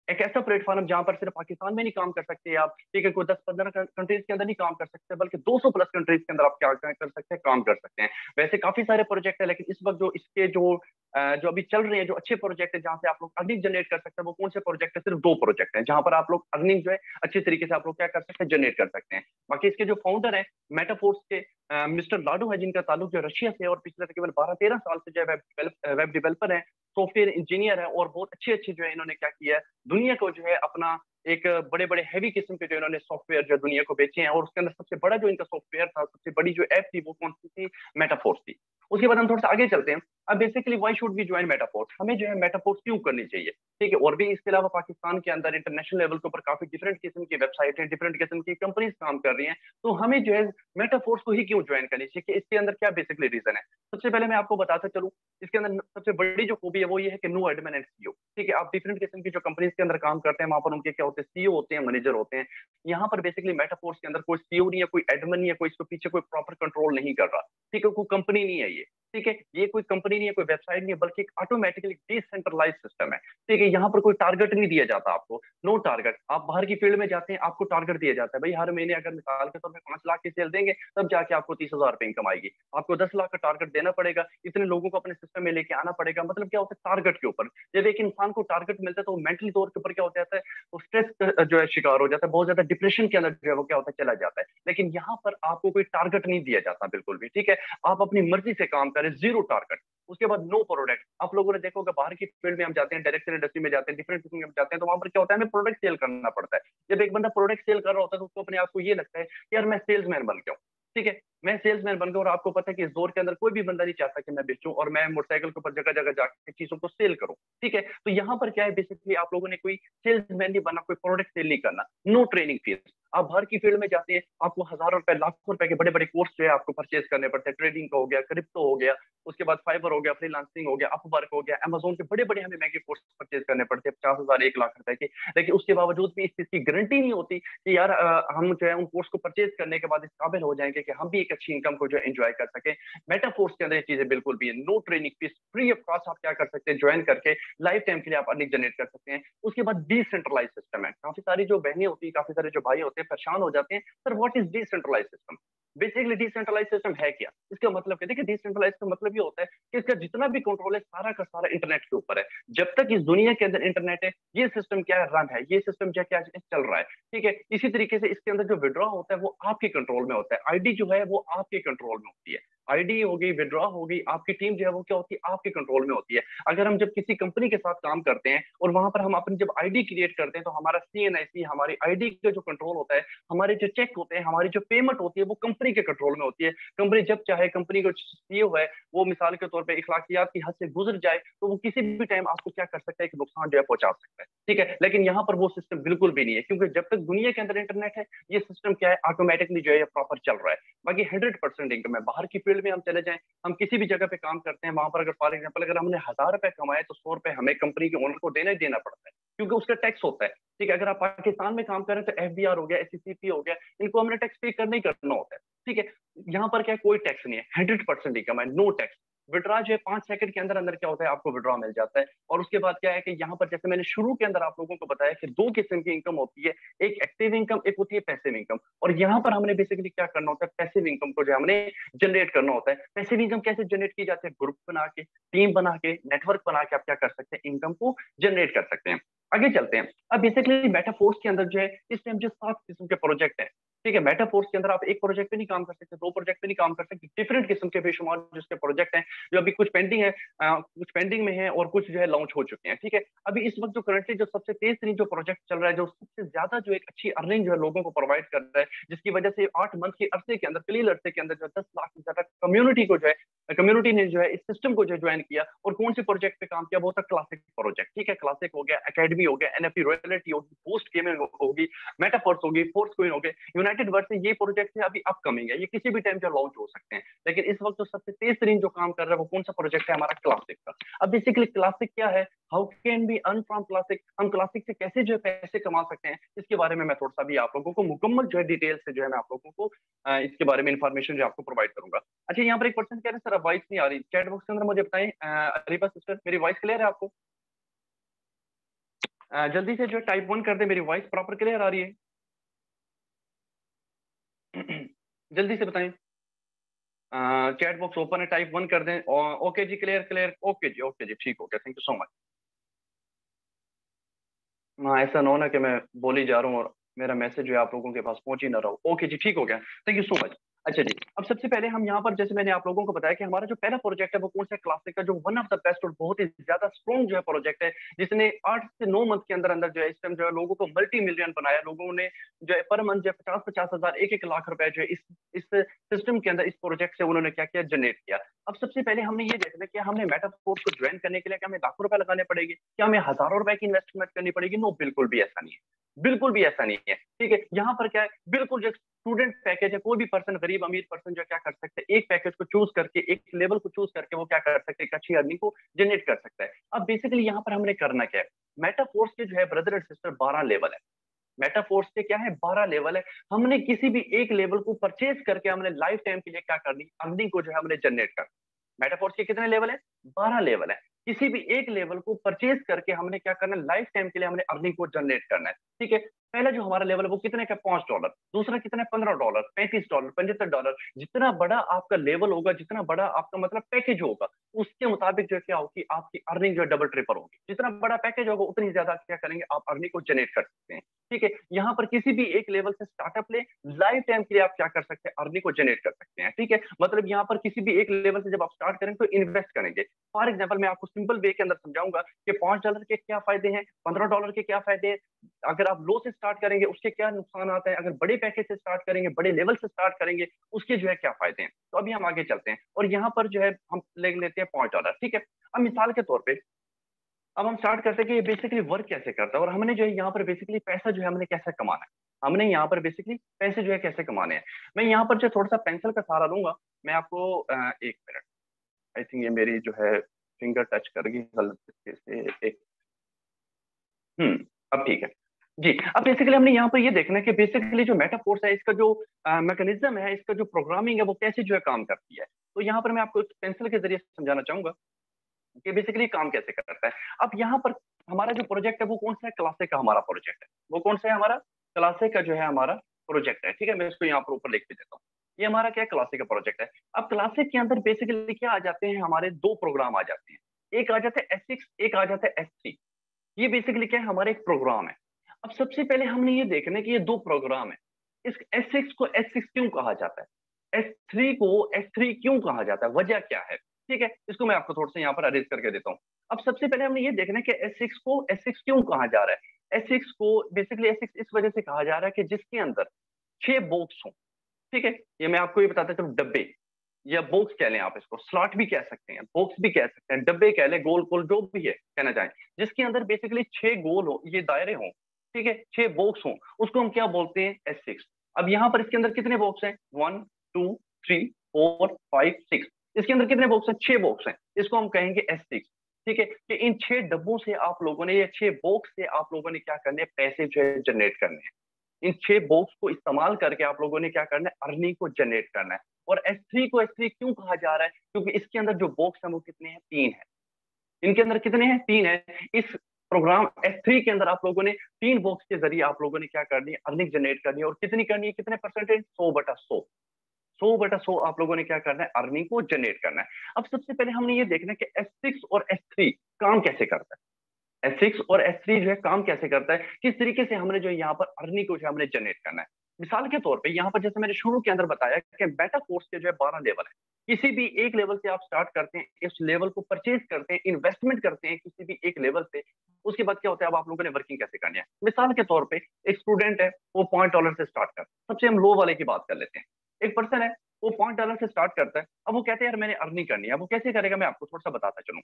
एक ऐसा प्लेटफॉर्म जहां पर सिर्फ पाकिस्तान में नहीं काम कर सकते आप, ठीक है, कोई 10-15 कंट्रीज के अंदर नहीं काम कर सकते, बल्कि 200 प्लस कंट्रीज के अंदर आप क्या कर सकते हैं, काम कर सकते हैं। वैसे काफी सारे प्रोजेक्ट है, लेकिन इस वक्त जो इसके जो अभी चल रहे हैं, जो अच्छे प्रोजेक्ट है जहां से आप लोग अर्निंग जनरेट कर सकते हैं, वो कौन से प्रोजेक्ट है, सिर्फ 2 प्रोजेक्ट है जहां पर आप लोग अर्निंग जो है अच्छे तरीके से आप लोग क्या कर सकते हैं, जनरेट कर सकते हैं। बाकी इसके जो फाउंडर है मेटाफोर्स के मिस्टर लाडू है, जिनका ताल्लुक जो रशिया से, और पिछले तकरीबन 12-13 साल से जो है वेब डेवलपर है, सॉफ्टवेयर इंजीनियर है, और बहुत अच्छे अच्छे जो है इन्होंने क्या किया है, दुनिया को जो है अपना एक बड़े बड़े हैवी किस्म के जो इन्होंने सॉफ्टवेयर जो दुनिया को बेचे हैं। और उसके अंदर सबसे बड़ा जो इनका सॉफ्टवेयर था, सबसे बड़ी जो ऐप थी, वो कौन सी थी, मेटाफोर्स थी। उसके बाद हम थोड़ा सा आगे चलते हैं। अब basically why should we join Metaforce, हमें जो है मेटाफोर्स क्यों करनी चाहिए, ठीक है। और भी इसके अलावा पाकिस्तान के अंदर इंटरनेशनल लेवल के ऊपर काफी डिफरेंट किस्म की वेबसाइट है, डिफरेंट किस्म की कंपनीज काम कर रही हैं, तो हमें जो है मेटाफोर्स को ही क्यों ज्वाइन करनी चाहिए, कि इसके अंदर क्या बेसिकली रीजन है। सबसे पहले मैं आपको बताता चलूं, इसके अंदर सबसे बड़ी जो खूबी है वो ये है कि नो एडमिन एंड सीईओ, ठीक है। आप डिफरेंट किस्म की जो कंपनीज के अंदर काम करते हैं, वहां पर उनके क्या होते हैं, सीईओ होते हैं, मैनेजर होते हैं। यहाँ पर बेसिकली मेटाफोर्स के अंदर कोई सीईओ नहीं है, कोई एडमिन नहीं है, कोई इसके पीछे कोई प्रॉपर कंट्रोल नहीं कर रहा, ठीक है, कोई कंपनी नहीं है ये, ठीक है। ये कोई कंपनी नहीं है, कोई वेबसाइट नहीं है, बल्कि एक ऑटोमेटिकली डिसेंट्रलाइज सिस्टम है, ठीक है। यहाँ पर कोई टारगेट नहीं दिया जाता आपको, नो टारगेट। आप बाहर की फील्ड में जाते हैं, आपको टारगेट दिया जाता है, भाई हर महीने अगर मिसाल के तौर पर 5 लाख की सेल देंगे, तब जाके आपको 30,000 रुपए इनकम आएगी। आपको 10 लाख का टारगेट देना पड़ेगा, इतने लोगों को अपने सिस्टम में लेके आना पड़ेगा। मतलब क्या होता है, टारगेट के ऊपर जब एक इंसान को टारगेट मिलता है, तो मेंटली तौर के ऊपर क्या हो जाता है, वो स्ट्रेस जो है शिकार हो जाता है, बहुत ज्यादा डिप्रेशन के अंदर जो है वो क्या होता है, चला जाता है। लेकिन यहाँ पर आपको कोई टारगेट नहीं दिया जाता बिल्कुल भी, ठीक है। आप अपनी मर्जी से काम करें, जीरो टारगेट। उसके बाद नो प्रोडक्ट। आप लोगों ने देखो कि बाहर की फील्ड में हम जाते हैं, डायरेक्ट इंडस्ट्री में जाते हैं, डिफरेंट किस्म में जाते हैं, तो वहां पर क्या होता है, हमें प्रोडक्ट सेल करना पड़ता है। जब एक बंदा प्रोडक्ट सेल कर रहा होता है, तो उसको अपने आप को ये लगता है कि यार मैं सेल्समैन बन गया हूँ, ठीक है, मैं सेल्समैन बन गया। और आपको पता है कि इस दौर के अंदर कोई भी बंदा नहीं चाहता कि मैं बेचूं और मैं मोटरसाइकिल के ऊपर जगह जगह जाकर चीजों को सेल करूं, ठीक है। तो यहाँ पर क्या है, बेसिकली आप लोगों ने कोई सेल्समैन नहीं बनना, कोई प्रोडक्ट सेल नहीं करना, नो ट्रेनिंग फीस। आप बाहर की फील्ड में जाते हैं, आपको हजारों रुपए, लाखों रुपए के बड़े बड़े कोर्स जो है आपको परचेज करने पड़ते हैं। ट्रेडिंग का हो गया, क्रिप्टो हो गया, उसके बाद फाइबर हो गया, फ्रीलांसिंग हो गया, अपवर्क हो गया, अमेजोन के बड़े बड़े हमें महंगे कोर्स परचेज करने पड़ते हैं, 50,000 1 लाख रुपए के। लेकिन उसके बावजूद भी इस चीज की गारंटी नहीं होती कि यार हम जो है उन कोर्स को परचेज करने के बाद इस काबिल हो जाएंगे कि हम भी एक अच्छी इनकम को जो एंजॉय कर सके। मेटाफोर्स के अंदर ये चीजें बिल्कुल भी है, no training fees, free of cost. आप क्या कर सकते हैं, ज्वाइन करके लाइफ टाइम के लिए आप अर्निंग जनरेट कर सकते हैं। उसके बाद डिसेंट्रलाइज सिस्टम है। काफी सारी जो बहनें होती है, काफी सारे जो भाई होते हैं, परेशान हो जाते हैं, sir what is decentralise system. Basically decentralise system है क्या, इसका मतलब क्या, देखिए डिसेंट्रलाइज का मतलब ये होता है कि इसका जितना भी कंट्रोल है, सारा का सारा इंटरनेट के ऊपर है। जब तक इस दुनिया के अंदर इंटरनेट है, ये सिस्टम क्या रन है, ये सिस्टम क्या चल रहा है, ठीक है। इसी तरीके से इसके अंदर जो विड्रॉ होता है वो आपके कंट्रोल में होता है, आईडी जो है वो आपके कंट्रोल में होती है। आईडी होगी, विड्रॉ होगी, आपकी टीम जो है वो क्या होती है, आपके कंट्रोल में होती है। अगर हम जब किसी कंपनी के साथ काम करते हैं और वहां पर हम अपनी जब आईडी क्रिएट करते हैं, तो हमारा सीएनआईसी, हमारी आईडी का जो कंट्रोल होता है, हमारे जो चेक होते हैं, हमारी जो पेमेंट होती है, वो कंपनी के कंट्रोल में होती है। कंपनी जब चाहे, कंपनी का सीईओ है वो मिसाल के तौर पर इखलाकियात की हद से गुजर जाए, तो वो किसी भी टाइम आपको क्या कर सकता है, कि नुकसान जो है पहुंचा सकता है, ठीक है। लेकिन यहाँ पर वो सिस्टम बिल्कुल भी नहीं है, क्योंकि जब तक दुनिया के अंदर इंटरनेट है, ये सिस्टम क्या है, ऑटोमेटिकली जो है प्रॉपर चल रहा है। बाकी 100% इनकम है। बाहर की फील्ड फील्ड में हम चले जाएं, हम किसी भी जगह पे काम करते हैं, वहां पर अगर फॉर एग्जाम्पल अगर हमने 1000 रुपए कमाए तो 100 रुपए हमें कंपनी के ओनर को देना ही देना पड़ता है, क्योंकि उसका टैक्स होता है। ठीक है, अगर आप पाकिस्तान में काम कर रहे हैं तो FBR हो गया, SCCP हो गया, इनको हमने टैक्स पे करना ही करना होता है। ठीक है, यहाँ पर क्या कोई टैक्स नहीं है, 100% इनकम है, नो टैक्स। विड्रॉ जो है 5 सेकंड के अंदर अंदर क्या होता है, आपको विड्रॉ मिल जाता है। और उसके बाद क्या है कि यहाँ पर जैसे मैंने शुरू के अंदर आप लोगों को बताया कि 2 किस्म की इनकम होती है, एक एक्टिव इनकम, एक होती है पैसिव इनकम। और यहाँ पर हमने बेसिकली क्या करना होता है, पैसिव इनकम को जो हमने जनरेट करना होता है। पैसिव इनकम कैसे जनरेट की जाती है, ग्रुप बना के, टीम बना के, नेटवर्क बना के आप क्या कर सकते हैं, इनकम को जनरेट कर सकते हैं। आगे चलते हैं। अब बेसिकली मेटाफोर्स के अंदर जो है इस टाइम जो 7 किस्म के प्रोजेक्ट हैं। ठीक है, मेटाफोर्स के अंदर आप एक प्रोजेक्ट पे नहीं काम कर सकते, 2 प्रोजेक्ट पे नहीं काम कर सकते, डिफरेंट किस्म के बेशुमार जिसके प्रोजेक्ट हैं, जो अभी कुछ पेंडिंग है, कुछ पेंडिंग में है और कुछ जो है लॉन्च हो चुके हैं। ठीक है, अभी इस वक्त जो करंटली जो सबसे तेज तरीन जो प्रोजेक्ट चल रहा है, जो सबसे ज्यादा जो एक अच्छी अर्निंग जो है लोगों को प्रोवाइड कर रहा है, जिसकी वजह से 8 मंथ के अरसे के अंदर, क्लियर अरसे के अंदर जो 10 लाख से ज्यादा कम्युनिटी को जो है, कम्युनिटी ने जो है इस सिस्टम को जो ज्वाइन किया। और कौन से प्रोजेक्ट पे काम किया, वो था क्लासिक प्रोजेक्ट। ठीक है, क्लासिक हो गया, एकेडमी हो गया, NFT रॉयल्टी होगी, पोस्ट गेमिंग होगी, मेटाफोर्स होगी, फोर्स कोइन हो गए, यूनाइटेड वर्ड से ये प्रोजेक्ट है अभी अपकमिंग है, ये किसी भी टाइम जो लॉन्च हो सकते हैं। लेकिन इस वक्त जो सबसे तेज तरीन जो काम कर रहा है वो कौन सा प्रोजेक्ट है, हमारा क्लासिक का। अब बेसिकली क्लासिक क्या है, how can be earn from classic, हम क्लासिक से कैसे जो है पैसे कमा सकते हैं, इसके बारे में मैं थोड़ा सा भी आप लोगों को मुकम्मल जो है डिटेल से जो है मैं आप लोगों को इसके बारे में इंफॉर्मेशन जो आपको प्रोवाइड करूंगा। अच्छा, यहाँ पर एक पर्सन कह रहे हैं सर वॉइस नहीं आ रही, चैट बॉक्स के अंदर मुझे बताएं, अरीबा सिस्टर मेरी वॉइस क्लियर है आपको? जल्दी से जो टाइप 1 कर दे, मेरी वॉइस प्रॉपर क्लियर आ रही है? जल्दी से बताएं। चैट बॉक्स ओपन है, टाइप 1 कर दें। ओके जी, क्लियर क्लियर, ओके जी ठीक हो गया, थैंक यू सो मच। हाँ, ऐसा ना हो ना कि मैं बोल ही जा रहा हूँ और मेरा मैसेज जो है आप लोगों के पास पहुंच ही ना रहा हो। ओके जी ठीक हो गया, थैंक यू सो मच। अच्छा जी, अब सबसे पहले हम यहाँ पर जैसे मैंने आप लोगों को बताया कि हमारा जो पहला प्रोजेक्ट है वो कौन सा क्लासिक का, जो वन ऑफ द बेस्ट और बहुत ही ज्यादा स्ट्रॉन्ग जो है प्रोजेक्ट है, जिसने 8 से 9 मंथ के अंदर अंदर जो है इस टाइम जो है लोगों को मल्टी मिलियन बनाया। लोगों ने जो है पर मंथ जो है 50-50 हजार, 1-1 लाख रुपए जो है इस सिस्टम के अंदर, इस प्रोजेक्ट से उन्होंने क्या किया, जनरेट किया। अब सबसे पहले हमने ये देखना कि हमने मेटाफोर्स को ज्वाइन करने के लिए क्या हमें लाखों रुपए लगाने पड़ेंगे, क्या हमें हजारों रुपए की इन्वेस्टमेंट करनी पड़ेगी? नो, बिल्कुल भी ऐसा नहीं है, बिल्कुल भी ऐसा नहीं है। ठीक है, यहाँ पर क्या है, बिल्कुल जो स्टूडेंट पैकेज है, कोई भी पर्सन, गरीब अमीर पर्सन जो क्या कर सकते हैं, एक पैकेज को चूज करके, एक लेवल को चूज करके वो क्या कर सकते हैं, एक अच्छी अर्निंग को जनरेट कर सकता है। अब बेसिकली यहाँ पर हमने करना क्या है, मेटाफोर्स के जो है ब्रदर एंड सिस्टर 12 लेवल है। मेटाफोर्स के क्या है, 12 लेवल है। हमने किसी भी एक लेवल को परचेज करके हमने लाइफ टाइम के लिए क्या करनी, अर्निंग को जो है हमने जनरेट करना। मेटाफोर्स के कितने लेवल है, 12 लेवल है। किसी भी एक लेवल को परचेज करके हमने क्या करना है, लाइफ टाइम के लिए हमने अर्निंग को जनरेट करना है। ठीक है, पहला जो हमारा लेवल है वो कितने का, $5। दूसरा कितना है, $15, $35, $75। जितना बड़ा आपका लेवल होगा, जितना बड़ा आपका मतलब पैकेज होगा, उसके मुताबिक जो क्या होगी, आपकी अर्निंग जो डबल ट्रिपल होगी। जितना बड़ा पैकेज होगा उतनी ज्यादा क्या करेंगे, आप अर्निंग को जनरेट कर सकते हैं। ठीक है, यहाँ पर किसी भी एक लेवल से स्टार्टअप ले, लाइफ टाइम के लिए आप क्या कर सकते हैं, अर्निंग को जनरेट कर सकते हैं। ठीक है, मतलब यहाँ पर किसी भी एक लेवल से जब आप स्टार्ट करेंगे तो इन्वेस्ट करेंगे। फॉर एग्जाम्पल मैं आपको सिंपल वे के अंदर समझाऊंगा कि $5 के क्या फायदे हैं, $15 के क्या फायदे हैं, अगर आप लो से स्टार्ट करेंगे उसके क्या नुकसान आता है, अगर बड़े पैकेज से स्टार्ट करेंगे, बड़े लेवल से स्टार्ट करेंगे, उसके जो है क्या फायदे हैं। तो अभी हम आगे चलते हैं और यहाँ पर जो है हम ले लेते हैं $5। ठीक है, अब मिसाल के तौर पर अब हम स्टार्ट करते हैं कि ये बेसिकली वर्क कैसे करता है और हमने जो है यहाँ पर बेसिकली पैसा जो है हमने कैसे कमाना है, हमने यहाँ पर बेसिकली पैसे जो है कैसे कमाने हैं। मैं यहाँ पर जो थोड़ा सा पेंसिल का सहारा लूंगा, मैं आपको 1 मिनट, आई थिंक ये मेरी जो है फिंगर टच करेगी गलत तरीके से, एक अब ठीक है जी। अब बेसिकली हमने यहाँ पर ये देखना है कि बेसिकली जो मेटाफोर्स है, इसका जो मैकेनिज्म है, इसका जो प्रोग्रामिंग है वो कैसे जो है काम करती है। तो यहाँ पर मैं आपको पेंसिल के जरिए समझाना चाहूंगा कि बेसिकली काम कैसे करता है। अब यहाँ पर हमारा जो प्रोजेक्ट है वो कौन सा है, क्लासिक का हमारा प्रोजेक्ट है। वो कौन सा है, हमारा क्लासिक का जो है हमारा प्रोजेक्ट है। ठीक है, मैं इसको यहाँ पर ऊपर लिख के देता हूँ, ये हमारा क्या क्लासिक का प्रोजेक्ट है। अब क्लासिक के अंदर बेसिकली क्या आ जाते हैं, हमारे 2 प्रोग्राम आ जाते हैं, एक आ जाता है S6, एक आ जाता है S3। ये बेसिकली क्या है, हमारा एक प्रोग्राम है। अब सबसे पहले हमने ये देखना है कि ये 2 प्रोग्राम है, इस S6 को S6 क्यों कहा जाता है, S3 को S3 क्यों कहा जाता है, वजह क्या है। ठीक है, इसको मैं आपको थोड़ा सा यहाँ पर अरेंज करके देता हूँ। अब सबसे पहले हमने ये देखना है कि S6 को S6 क्यों कहा जा रहा है। S6 को बेसिकली S6 इस वजह से कहा जा रहा है कि जिसके अंदर 6 बॉक्स हों। ठीक है, ये मैं आपको ये बताता चलूं, डब्बे या बॉक्स कह लें, आप इसको स्लॉट भी कह सकते हैं, बॉक्स भी कह सकते हैं, डब्बे कह लें, गोल गोल जो भी है कहना चाहें, जिसके अंदर बेसिकली 6 गोल हो, ये दायरे हों। ठीक है, 6 बॉक्स हों, उसको हम क्या बोलते हैं, S6। अब यहाँ पर इसके अंदर कितने बॉक्स हैं, 1 2 3 4 5 6। इसके अंदर कितने बॉक्स हैं? 6 बॉक्स हैं। इसको हम कहेंगे S6। ठीक है, कि इन 6 डब्बों से आप लोगों ने, या 6 बॉक्स से आप लोगों ने क्या करने हैं? पैसे जो है जनरेट करने हैं। इन 6 बॉक्स को इस्तेमाल करके आप लोगों ने क्या करना है? अर्निंग को जनरेट करना है। और S3 को S3 क्यों कहा जा रहा है? क्योंकि इसके अंदर जो बॉक्स है वो कितने हैं? 3 है। इनके अंदर कितने हैं? 3 है। इस प्रोग्राम S3 के अंदर आप लोगों ने 3 बॉक्स के जरिए आप लोगों ने क्या करनी है? अर्निंग जनरेट करनी है। और कितनी करनी है? कितने परसेंटेज? 100/100। 100/100 आप लोगों ने क्या करना है? अर्निंग को जनरेट करना है। अब सबसे पहले हमने ये देखना है कि S6 और S3 काम कैसे करता है। S6 और S3 जो है काम कैसे करता है, किस तरीके से हमने जो है यहाँ पर अर्निंग को जो है हमने जनरेट करना है। मिसाल के तौर पे यहाँ पर जैसे मैंने शुरू के अंदर बताया कि बेटा कोर्स के जो है 12 लेवल है। किसी भी एक लेवल से आप स्टार्ट करते हैं, इस लेवल को परचेज करते हैं, इन्वेस्टमेंट करते हैं किसी भी एक लेवल से। उसके बाद क्या होता है? अब आप लोगों ने वर्किंग कैसे करनी है। मिसाल के तौर पे एक स्टूडेंट है, वो $0.5 से स्टार्ट करता है। सबसे हम लो वाले की बात कर लेते हैं। एक पर्सन है, वो $0.5 से स्टार्ट करता है। अब वो कहते हैं यार मैंने अर्निंग करनी है। अब वो कैसे करेगा, मैं आपको थोड़ा सा बताता चलूँ।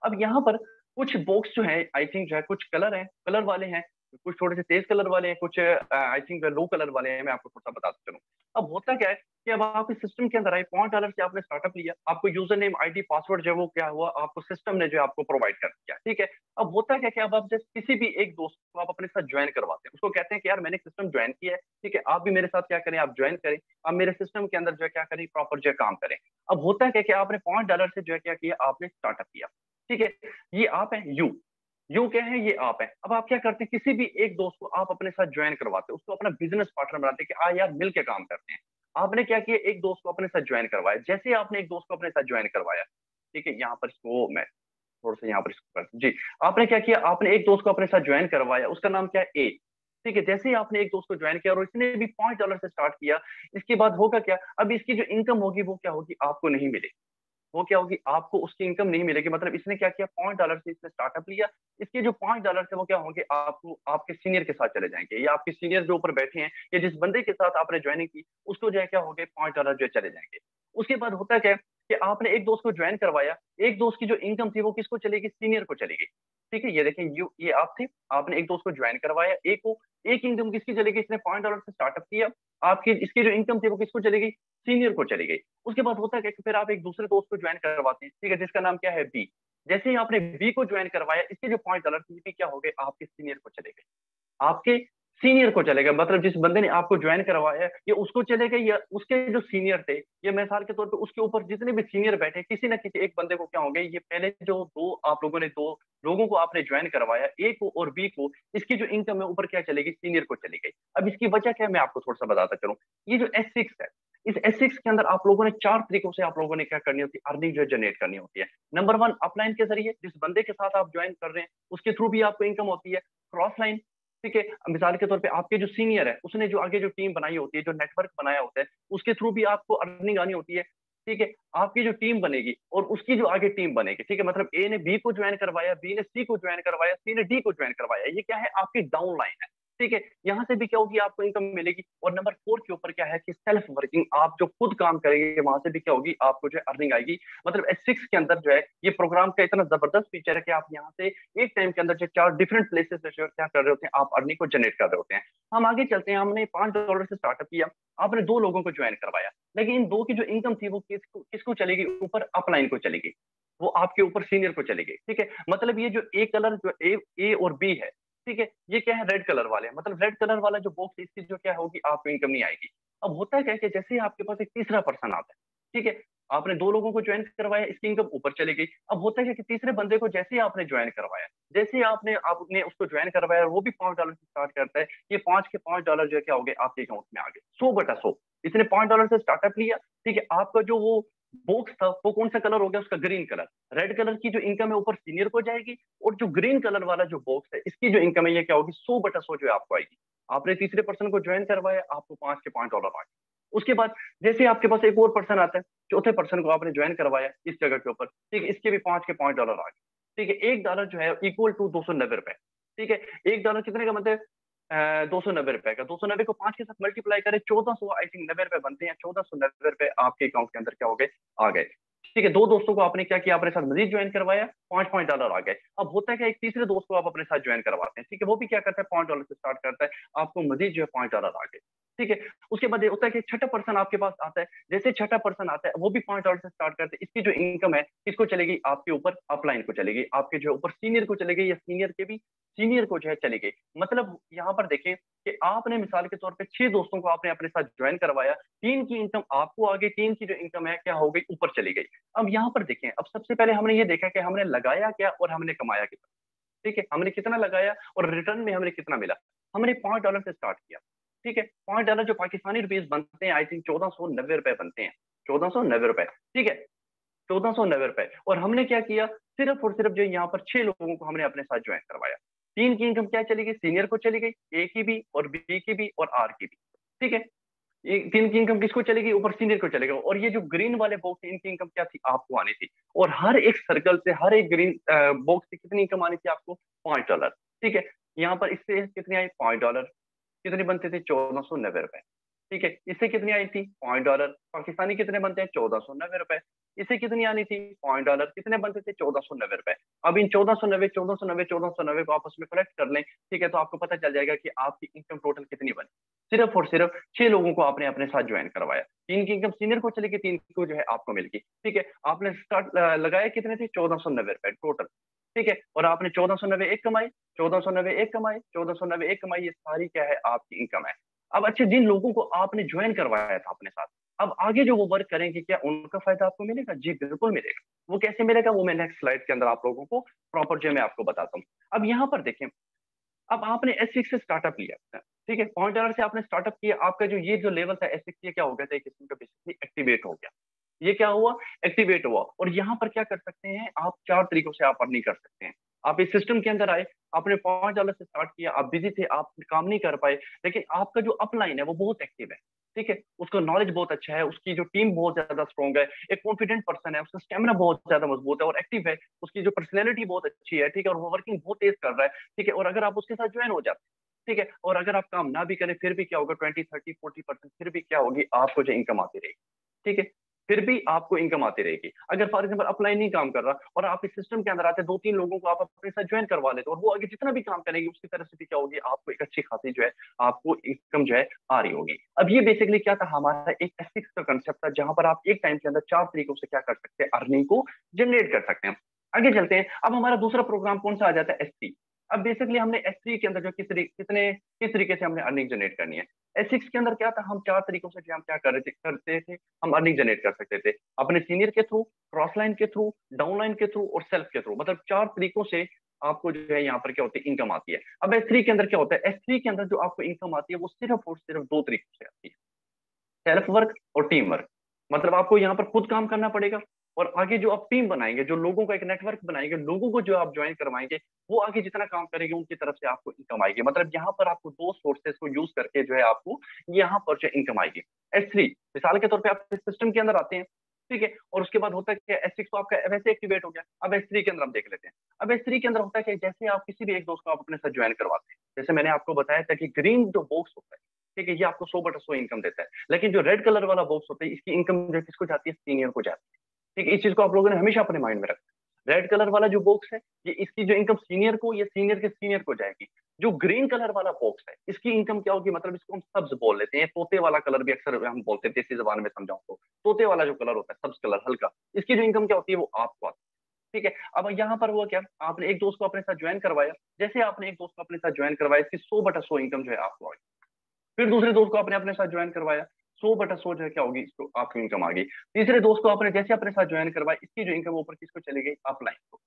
अब यहाँ पर कुछ बॉक्स जो है, आई थिंक जो है कुछ कलर है, कलर वाले हैं, कुछ थोड़े से तेज कलर वाले हैं, कुछ आई थिंक लो कलर वाले हैं। मैं आपको थोड़ा सा बताता चलूँ। अब होता क्या है कि अब आप इस सिस्टम के अंदर आए, $0.5 से आपने स्टार्टअप लिया, आपको यूजर नेम आईडी पासवर्ड जो है वो क्या हुआ, आपको सिस्टम ने जो है आपको प्रोवाइड कर दिया। ठीक है, अब होता क्या कि अब आप जैसे किसी भी एक दोस्त को आप अपने साथ ज्वाइन करवाते हैं, उसको कहते हैं कि यार मैंने सिस्टम ज्वाइन किया है, ठीक है, आप भी मेरे साथ क्या करें, आप ज्वाइन करें, आप मेरे सिस्टम के अंदर जो है क्या करें, प्रॉपर जो है काम करें। अब होता क्या कि आपने $0.5 से जो है क्या किया, आपने स्टार्टअप किया। ठीक है, ये आप है, यू क्या है, ये आप है। अब आप क्या करते हैं, किसी भी एक दोस्त को आप अपने साथ ज्वाइन करवाते हैं, उसको अपना बिजनेस पार्टनर बनाते हैं कि आ यार मिल के काम करते हैं। आपने क्या किया, एक दोस्त को अपने साथ ज्वाइन करवाया। जैसे ही आपने एक दोस्त को अपने साथ ज्वाइन करवाया, ठीक है, यहाँ पर इसको मैं थोड़ा सा यहाँ पर इसको जी, आपने क्या किया, आपने एक दोस्त को अपने साथ ज्वाइन करवाया, उसका नाम क्या है, ए। ठीक है, जैसे ही आपने एक दोस्त को ज्वाइन किया और इसने भी $0.5 से स्टार्ट किया, इसके बाद होगा क्या, अब इसकी जो इनकम होगी वो क्या होगी, आपको नहीं मिलेगी। वो क्या होगी, आपको उसकी इनकम नहीं मिलेगी। मतलब इसने क्या किया, $0.5 से इसने स्टार्टअप लिया, इसके जो $5 थे वो क्या होंगे, आपको आपके सीनियर के साथ चले जाएंगे, या आपके सीनियर जो ऊपर बैठे हैं, या जिस बंदे के साथ आपने ज्वाइनिंग की, उसको जो है क्या होंगे, $5 जो है चले जाएंगे। उसके बाद होता क्या है कि आपने एक दोस्त को ज्वाइन करवाया, एक दोस्त की जो इनकम थी वो किसको चलेगी, सीनियर को चलेगी। ठीक है, ये देखें, ये आप थे, आपने एक दोस्त को ज्वाइन करवाया, एक को, एक इनकम किसकी चलेगी, इसने $5 से स्टार्टअप किया, आपकी इसकी जो इनकम थी वो किसको चलेगी, सीनियर को चली गई। उसके बाद होता क्या कि फिर आप एक दूसरे दोस्त को ज्वाइन करवाते हैं, ठीक है, जिसका नाम क्या है, बी। जैसे ही आपने बी को ज्वाइन करवाया, इसके जो $5 थे ये क्या हो गए, आपके सीनियर को चले गए, आपके सीनियर को चले गए। मतलब जिस बंदे ने आपको ज्वाइन करवाया ये उसको चले गए, या उसके जो सीनियर थे, ये मिसाल के तौर पे उसके ऊपर जितने भी सीनियर बैठे, किसी ना किसी एक बंदे को क्या हो गए, ये पहले जो दो आप लोगों ने, दो लोगों को आपने ज्वाइन करवाया, ए को और बी को, इसकी जो इनकम है ऊपर क्या चलेगी, सीनियर को चली गई। अब इसकी वजह क्या है, मैं आपको थोड़ा सा बताता चलूँ। ये जो S6 है, इस S6 के अंदर आप लोगों ने 4 तरीकों से आप लोगों ने क्या करनी होती है, अर्निंग जो है जनरेट करनी होती है। नंबर 1, अपलाइन के जरिए, जिस बंदे के साथ आप ज्वाइन कर रहे हैं उसके थ्रू भी आपको इनकम होती है। क्रॉस लाइन, ठीक है, मिसाल के तौर पे आपके जो सीनियर है, उसने जो आगे जो टीम बनाई होती है, जो नेटवर्क बनाया होता है, उसके थ्रू भी आपको अर्निंग आनी होती है। ठीक है, आपकी जो टीम बनेगी और उसकी जो आगे टीम बनेगी, ठीक है, मतलब ए ने बी को ज्वाइन करवाया, बी ने सी को ज्वाइन करवाया, सी ने डी को ज्वाइन करवाया, ये क्या है, आपकी डाउन लाइन है। ठीक है, यहाँ से भी क्या होगी, आपको इनकम मिलेगी। और नंबर 4 के ऊपर क्या है कि सेल्फ वर्किंग, आप जो खुद काम करेंगे वहां से भी क्या होगी, आपको जो है अर्निंग आएगी। मतलब S6 के अंदर जो है ये प्रोग्राम का इतना जबरदस्त फीचर है कि आप यहाँ से एक टाइम के अंदर जो 4 डिफरेंट प्लेसेस जो क्या कर रहे होते हैं, आप अर्निंग को जनरेट कर रहे होते हैं। हम आगे चलते हैं, हमने $5 से स्टार्टअप किया, आपने 2 लोगों को ज्वाइन करवाया, लेकिन इन 2 की जो इनकम थी वो किसको चलेगी, ऊपर अपलाइन को चलेगी, वो आपके ऊपर सीनियर को चलेगी। ठीक है, मतलब ये जो ए कलर जो ए और बी है, ठीक है, ये क्या है, रेड कलर वाले हैं। मतलब रेड कलर वाला जो बॉक्स है, इसकी जो क्या होगी, आपको इनकम नहीं आएगी। अब होता क्या है कि जैसे ही आपके पास एक तीसरा पर्सन आता है, ठीक है, आपने 2 लोगों को ज्वाइन करवाया, इसकी इनकम ऊपर चली गई। अब होता है कि तीसरे बंदे को जैसे ही आपने ज्वाइन करवाया, जैसे ही आपने उसको ज्वाइन करवाया, वो भी $5 से स्टार्ट करता है, ये 5 के $5 जो है क्या हो गए, आपके अकाउंट में आ गए, 100/100। इसने $5 से स्टार्टअप लिया, ठीक है, आपका जो वो बॉक्स था वो कौन सा कलर हो गया, उसका ग्रीन कलर। रेड कलर की जो इनकम है ऊपर सीनियर को जाएगी, और जो ग्रीन कलर वाला जो बॉक्स है, इसकी जो इनकम है ये क्या होगी, 100/100 जो है आपको आएगी। आपने तीसरे पर्सन को ज्वाइन करवाया, आपको 5 के $5 आ गए। उसके बाद जैसे आपके पास एक और पर्सन आता है, चौथे पर्सन को आपने ज्वाइन करवाया इस जगह के ऊपर, ठीक है, इसके भी 5 के $5 आ गए। ठीक है, $1 जो है इक्वल टू $290। ठीक है, $1 कितने का मतलब, 290 का, 290 को 5 के साथ मल्टीप्लाई करें, 1400 आई थिंक 90 रुपए बनते हैं, 1490 रुपए आपके अकाउंट के अंदर क्या हो गए, आ गए। ठीक है, 2 दोस्तों को आपने क्या किया, अपने साथ मजीद ज्वाइन करवाया, $5 आ गए। अब होता है क्या, एक तीसरे दोस्त को आप अपने साथ ज्वाइन करवाते हैं, ठीक है, वो भी क्या करता है, $5 से स्टार्ट करता है, आपको मजीद जो है $5 आ गए। ठीक है। उसके बाद ये होता है कि छठा पर्सन आपके पास आता है, जैसे छठा पर्सन आता है वो भी $5 से स्टार्ट करते हैं। इसकी जो इनकम है किसको चलेगी, आपके ऊपर अपलाइन को चलेगी, आपके जो ऊपर सीनियर को चलेगी, या सीनियर के भी सीनियर को जो है चलेगी। मतलब यहाँ पर देखें कि आपने मिसाल के तौर पे 6 दोस्तों को आपने अपने साथ ज्वाइन करवाया, 3 की इनकम आपको आ गई, 3 की जो इनकम है क्या हो गई, ऊपर चली गई। अब यहाँ पर देखें, अब सबसे पहले हमने ये देखा कि हमने लगाया क्या और हमने कमाया कितना। ठीक है, हमने कितना लगाया और रिटर्न में हमें कितना मिला। हमने $5 से स्टार्ट किया। ठीक है, $5 जो पाकिस्तानी रुपीज बनते हैं, आई थिंक 1490 रुपए बनते हैं, 1490 रुपए। ठीक है, 1490 रुपए। और हमने क्या किया, सिर्फ और सिर्फ जो यहाँ पर 6 लोगों को हमने अपने साथ ज्वाइन करवाया। 3 की इनकम क्या चली गई, सीनियर को चली गई, ए की भी और बी की भी और आर की भी। ठीक है, ये 3 की इनकम किसको चलेगी, ऊपर सीनियर को चलेगा। और ये जो ग्रीन वाले बॉक्स है इनकी इनकम क्या थी, आपको आनी थी। और हर एक सर्कल से, हर एक ग्रीन बॉक्स से कितनी इनकम आनी थी आपको, $5। ठीक है, यहाँ पर इससे कितनी आई, $5। कितने बनते थे, 1490 रुपए। ठीक है, इससे कितनी आई थी, $5। पाकिस्तानी कितने बनते हैं, 1490 रुपए। इससे कितनी आनी थी, $5। कितने बनते थे, 1490 रुपए। अब इन 1490, 1490, 1490 को आपस में कलेक्ट कर लें, ठीक है, तो आपको पता चल जाएगा कि आपकी इनकम टोटल कितनी बनी। सिर्फ और सिर्फ 6 लोगों को आपने अपने साथ ज्वाइन करवाया, 3 की इनकम सीनियर को चली गई, 3 को जो है आपको मिल गई। ठीक है, आपने स्टार्ट लगाया कितने थे, 1490 रुपए टोटल। ठीक है, और आपने 1490 एक कमाई, 1490 एक कमाई, 1490 एक कमाई, ये सारी क्या है, आपकी इनकम है। अब अच्छे, जिन लोगों को आपने ज्वाइन करवाया था अपने साथ, अब आगे जो वो वर्क करेंगे, क्या उनका फायदा आपको मिलेगा, जी बिल्कुल मिलेगा। वो कैसे मिलेगा, वो मैं नेक्स्ट स्लाइड के अंदर आप लोगों को प्रॉपर जो मैं आपको बताता हूँ। अब यहाँ पर देखें, अब आपने S6 से स्टार्टअप लिया, ठीक है, $5 से आपने स्टार्टअप किया, आपका जो ये जो लेवल था S6, ये क्या हो गया था, एक किस्म का बेसिकली एक्टिवेट हो गया। ये क्या हुआ, एक्टिवेट हुआ। और यहाँ पर क्या कर सकते हैं आप, 4 तरीकों से आप अर्निंग कर सकते हैं। आप इस सिस्टम के अंदर आए, आपने $5 से स्टार्ट किया, आप बिजी थे, आप काम नहीं कर पाए, लेकिन आपका जो अपलाइन है वो बहुत एक्टिव है। ठीक है, उसका नॉलेज बहुत अच्छा है, उसकी जो टीम बहुत ज्यादा स्ट्रॉन्ग है, एक कॉन्फिडेंट पर्सन है, उसका स्टेमिना बहुत ज्यादा मजबूत है और एक्टिव है, उसकी जो पर्सनैलिटी बहुत अच्छी है। ठीक है, और वो वर्किंग बहुत तेज कर रहा है। ठीक है, और अगर आप उसके साथ ज्वाइन हो जाते हैं, ठीक है, और अगर आप काम ना भी करें फिर भी क्या होगा, 20, 30, 40% फिर भी क्या होगी, आपको जो इनकम आती रहेगी। ठीक है, फिर भी आपको इनकम आती रहेगी। अगर फॉर एग्जाम्पल अपलाइन नहीं काम कर रहा और आप इस सिस्टम के अंदर आते, 2-3 लोगों को आप अपने साथ ज्वाइन करवा लेते, और वो आगे जितना भी काम करेंगे उसकी तरफ से भी क्या होगी, आपको एक अच्छी खासी जो है आपको इनकम जो है आ रही होगी। अब ये बेसिकली क्या था, हमारा एक एथिक्स का कंसेप्ट था, जहां पर आप एक टाइम के अंदर 4 तरीकों से क्या कर सकते हैं, अर्निंग को जनरेट कर सकते हैं। आगे चलते हैं, अब हमारा दूसरा प्रोग्राम कौन सा आ जाता है, S3। अब बेसिकली हमने S3 के अंदर जो किस तरीके से हमने अर्निंग जनरेट करनी है। S6 के अंदर क्या था, हम 4 तरीकों से जो हम क्या करते थे, हम अर्निंग जनरेट कर सकते थे, अपने सीनियर के थ्रू, क्रॉस लाइन के थ्रू, डाउन लाइन के थ्रू और सेल्फ के थ्रू। मतलब 4 तरीकों से आपको जो है यहाँ पर क्या होती है, इनकम आती है। अब S3 के अंदर क्या होता है, S3 के अंदर जो आपको इनकम आती है वो सिर्फ और सिर्फ 2 तरीकों से आती है, सेल्फ वर्क और टीम वर्क। मतलब आपको यहाँ पर खुद काम करना पड़ेगा, और आगे जो आप टीम बनाएंगे, जो लोगों का एक नेटवर्क बनाएंगे, लोगों को जो आप ज्वाइन करवाएंगे, वो आगे जितना काम करेंगे उनकी तरफ से आपको इनकम आएगी। मतलब यहाँ पर आपको 2 सोर्सेस को यूज करके जो है आपको यहाँ पर जो इनकम आएगी। S3 मिसाल के तौर पे आप इस सिस्टम के अंदर आते हैं, ठीक है, और उसके बाद होता है कि S6 तो आपका वैसे एक्टिवेट हो गया। अब S3 के अंदर हम देख लेते हैं। अब S3 के अंदर होता है कि जैसे आप किसी भी एक दोस्त को आप अपने साथ ज्वाइन करवाते हैं, जैसे मैंने आपको बताया था कि ग्रीन जो बॉक्स होता है, ठीक है, ये आपको 100/100 इनकम देता है। लेकिन जो रेड कलर वाला बॉक्स होता है, इसकी इनकम जो किसको जाती है, सीनियर को जाती है। ठीक है, इस चीज को आप लोगों ने हमेशा अपने माइंड में रखना। रेड कलर वाला जो बॉक्स है, ये इसकी जो इनकम सीनियर को, ये सीनियर के सीनियर को जाएगी। जो ग्रीन कलर वाला बॉक्स है, इसकी इनकम क्या होगी, मतलब इसको हम सब्ज बोल लेते हैं, तोते वाला कलर भी अक्सर हम बोलते हैं, देसी जबान में समझाऊं तो तोते वाला जो कलर होता है, सब्ज कलर हल्का, इसकी जो इनकम क्या होती है वो आपको आती है। ठीक है, अब यहाँ पर हुआ क्या, आपने एक दोस्त को अपने साथ ज्वाइन करवाया, जैसे आपने एक दोस्त को अपने साथ ज्वाइन करवाया, इसकी 100/100 इनकम जो है आपको आई। फिर दूसरे दोस्त को आपने अपने साथ ज्वाइन करवाया, 100/100 जो है क्या होगी, इसको आपकी इनकम आ गई। तीसरे दोस्त को आपने जैसे अपने साथ ज्वाइन करवाया, इसकी जो इनकम ऊपर किसको चली गई, अपलाइन को।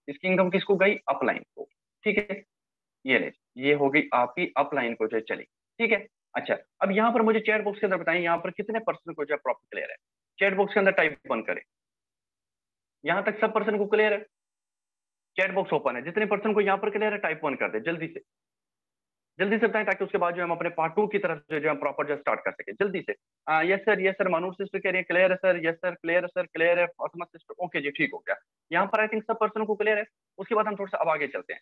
इसकी इनकम किसको गई, अपलाइन को। ठीक है, ये ले, ये हो गई आपकी अपलाइन को जो है चली। ठीक है, अच्छा, अब यहाँ पर मुझे चैट बॉक्स के अंदर बताएं, यहाँ पर कितने पर्सन को जो है प्रॉपर क्लियर है। चैट बॉक्स के अंदर टाइप 1 करें, यहाँ तक सब पर्सन को क्लियर है, चैट बॉक्स ओपन है, जितने पर्सन को यहाँ पर क्लियर है टाइप 1 कर दे, जल्दी से जल्दी से बताएं, ताकि उसके बाद जो हम अपने पार्ट 2 की तरफ जो हम प्रॉपर जो स्टार्ट कर सके जल्दी से। यस सर, मानूर सिस्टर कह रही है क्लियर है सर, यस सर क्लियर है सर, क्लियर है फातिमा सिस्टर, ओके जी ठीक हो गया। यहाँ पर आई थिंक सब पर्सन को क्लियर है। उसके बाद हम थोड़ा सा अब आगे चलते हैं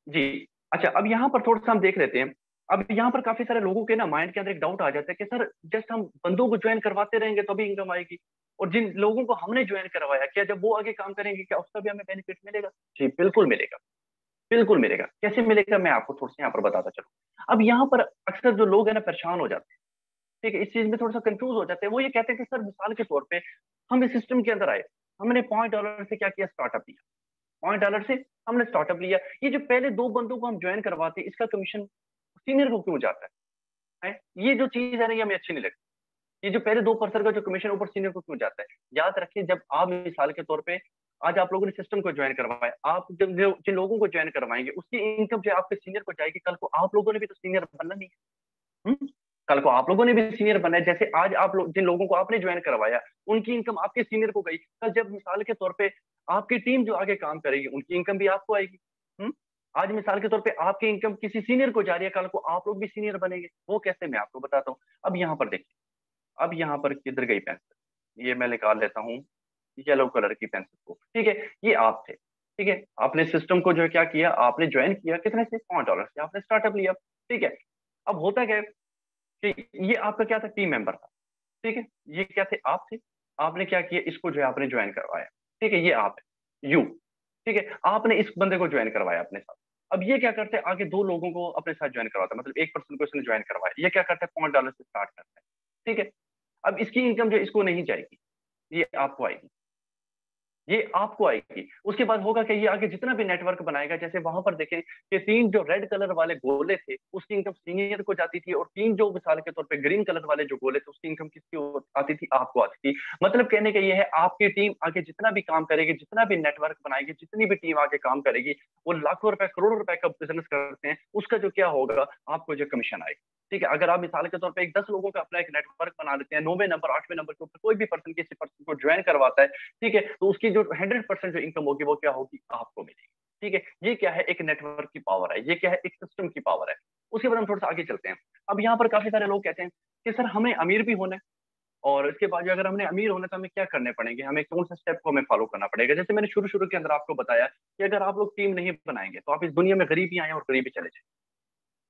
जी। अच्छा, अब यहाँ पर थोड़ा सा हम देख लेते हैं। अब यहाँ पर काफी सारे लोगों के ना माइंड के अंदर एक डाउट आ जाता है कि सर जस्ट हम बंदों को ज्वाइन करवाते रहेंगे तभी इनकम आएगी, और जिन लोगों को हमने ज्वाइन करवाया, क्या जब वो आगे काम करेंगे क्या उसका भी हमें बेनिफिट मिलेगा? जी बिल्कुल मिलेगा। बिल्कुल मिलेगा। कैसे मिलेगा मैं आपको थोड़ा सा यहाँ पर बताता चलूँ। अब यहाँ पर अक्सर जो लोग है ना परेशान हो जाते हैं, ठीक है, इस चीज में थोड़ा सा कंफ्यूज हो जाते हैं। वो ये कहते हैं कि सर मिसाल के तौर पे हम इस सिस्टम के अंदर आए, हमने $5 से क्या किया, स्टार्टअप लिया, $5 से हमने स्टार्टअप लिया। ये जो पहले 2 बंदों को हम ज्वाइन करवाते हैं, इसका कमीशन सीनियर को क्यों जाता है? ये जो चीज है ना, ये हमें अच्छी नहीं लगती। ये जो पहले 2% का जो कमीशन ऊपर सीनियर को क्यों जाता है? याद रखिए, जब आप मिसाल के तौर पे आज आप लोगों ने सिस्टम को ज्वाइन करवाया, आप जब जिन लोगों को ज्वाइन करवाएंगे उसकी इनकम जो है आपके सीनियर को जाएगी। कल को आप लोगों ने भी तो सीनियर बनना नहीं है। कल को आप लोगों ने भी सीनियर बनना है। जैसे आज आप लोग जिन लोगों को आपने ज्वाइन करवाया उनकी इनकम आपके सीनियर को गई, कल जब मिसाल के तौर पे आपकी टीम जो आगे काम करेगी उनकी इनकम भी आपको आएगी। हम्म आज मिसाल के तौर पे आपकी इनकम किसी सीनियर को जा रही है, कल को आप लोग भी सीनियर बनेंगे। वो कैसे, मैं आपको बताता हूँ। अब यहाँ पर देखिए, अब यहाँ पर किधर गई पेंसिल, ये मैं निकाल लेता हूँ येलो कलर की पेंसिल को, ठीक है। ये आप थे, ठीक है, आपने सिस्टम को जो है क्या किया, आपने ज्वाइन किया कितने से, $5 से आपने स्टार्टअप लिया, ठीक है। अब होता क्या है कि ये आपका क्या था, टीम मेंबर था, ठीक है। ये क्या थे, आप थे। आपने क्या किया, इसको जो है आपने ज्वाइन करवाया, ठीक है। ये आप है, यू, ठीक है। आपने इस बंदे को ज्वाइन करवाया अपने साथ। अब ये क्या करते हैं, आगे 2 लोगों को अपने साथ ज्वाइन करवाता है, मतलब 1 पर्सन को इसने ज्वाइन करवाया। ये क्या करता है, $5 से स्टार्ट करता है, ठीक है। अब इसकी इनकम जो इसको नहीं जाएगी, ये आपको आएगी, ये आपको आएगी। उसके बाद होगा कि ये आगे जितना भी नेटवर्क बनाएगा, जैसे वहां पर देखें कि 3 जो रेड कलर वाले गोले थे उसकी इनकम सीनियर को जाती थी, और 3 जो मिसाल के तौर पे ग्रीन कलर वाले जो गोले थे उसकी इनकम किसकी आती थी, आपको आती थी। मतलब कहने का ये है, आपकी टीम आगे जितना भी काम करेगी, जितना भी नेटवर्क बनाएगी, जितनी भी टीम आगे काम करेगी, वो लाखों रुपए करोड़ों रुपए का बिजनेस करते हैं, उसका जो क्या होगा, आपको जो कमीशन आएगा, ठीक है। अगर आप मिसाल के तौर पे 10 लोगों का अपना एक नेटवर्क बना लेते हैं, 9वें नंबर 8वें नंबर के ऊपर कोई भी पर्सन किसी पर्सन को ज्वाइन करवाता है, ठीक है, तो उसकी जो 100% जो इनकम होगी वो क्या होगी, आपको मिलेगी, ठीक है। ये क्या है, एक नेटवर्क की पावर है, ये क्या है, एक सिस्टम की पावर है। उसके बाद हम थोड़ा सा आगे चलते हैं। अब यहाँ पर काफी सारे लोग कहते हैं कि सर हमें अमीर भी होना है, और इसके बाद अगर हमने अमीर होना है तो हमें क्या करने पड़ेंगे, हमें कौन सा स्टेप को हमें फॉलो करना पड़ेगा। जैसे मैंने शुरू शुरू के अंदर आपको बताया कि अगर आप लोग टीम नहीं बनाएंगे तो आप इस दुनिया में गरीब ही आए और गरीब ही चले जाए।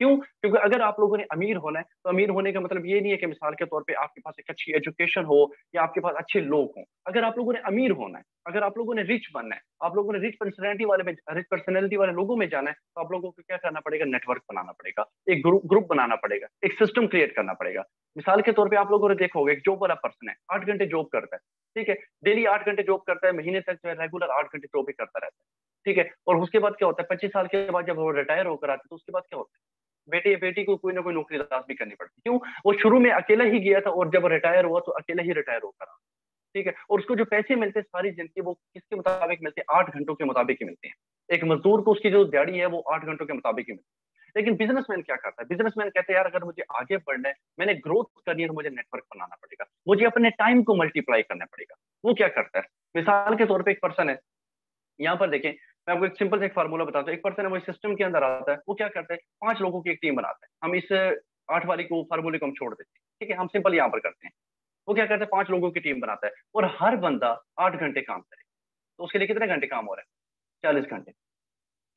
क्यों? क्योंकि अगर आप लोगों ने अमीर होना है तो अमीर होने का मतलब ये नहीं है कि मिसाल के तौर पे आपके पास एक अच्छी एजुकेशन हो या आपके पास अच्छे लोग हों। अगर आप लोगों ने अमीर होना है, अगर आप लोगों ने रिच बनना है, आप लोगों ने रिच पर्सनैलिटी वाले लोगों में जाना है, तो आप लोगों को क्या करना पड़ेगा, नेटवर्क बनाना पड़ेगा, एक ग्रुप बनाना पड़ेगा, एक सिस्टम क्रिएट करना पड़ेगा। मिसाल के तौर पर आप लोगों ने देखोगे, एक जॉब वाला पर्सन है, 8 घंटे जॉब करता है, ठीक है, डेली 8 घंटे जॉब करता है, महीने तक जो है रेगुलर 8 घंटे जॉब ही करता रहता है, ठीक है। और उसके बाद क्या होता है, 25 साल के बाद जब वो रिटायर होकर आते हैं तो उसके बाद क्या होता है, बेटे या बेटी को कोई ना कोई नौकरी तलाश भी करनी पड़ती। क्यों? वो शुरू में अकेला ही गया था और जब रिटायर हुआ तो अकेला ही रिटायर होकर आया, ठीक है। और उसको जो पैसे मिलते हैं सारी जिंदगी, वो किसके मुताबिक मिलते हैं, 8 घंटों के मुताबिक ही मिलते हैं। एक मजदूर को उसकी जो दिहाड़ी है वो 8 घंटों के मुताबिक ही मिलती है। लेकिन बिजनेसमैन क्या करता है, बिजनेसमैन कहते हैं यार अगर मुझे आगे बढ़ना है, मैंने ग्रोथ करनी है, तो मुझे नेटवर्क बनाना पड़ेगा, मुझे अपने टाइम को मल्टीप्लाई करना पड़ेगा। वो क्या करता है, मिसाल के तौर पर एक पर्सन है, यहाँ पर देखें, मैं आपको एक सिंपल से एक फार्मूला बताता हूँ। एक पर्सन है, वो सिस्टम के अंदर आता है, वो क्या करता है, 5 लोगों की एक टीम बनाता है। हम इस 8 वाली को फार्मूले को हम छोड़ देते हैं, ठीक है, हम सिंपल यहाँ पर करते हैं। वो क्या करता है, 5 लोगों की टीम बनाता है और हर बंदा 8 घंटे काम करे, तो उसके लिए कितने घंटे काम हो रहा है, 40 घंटे।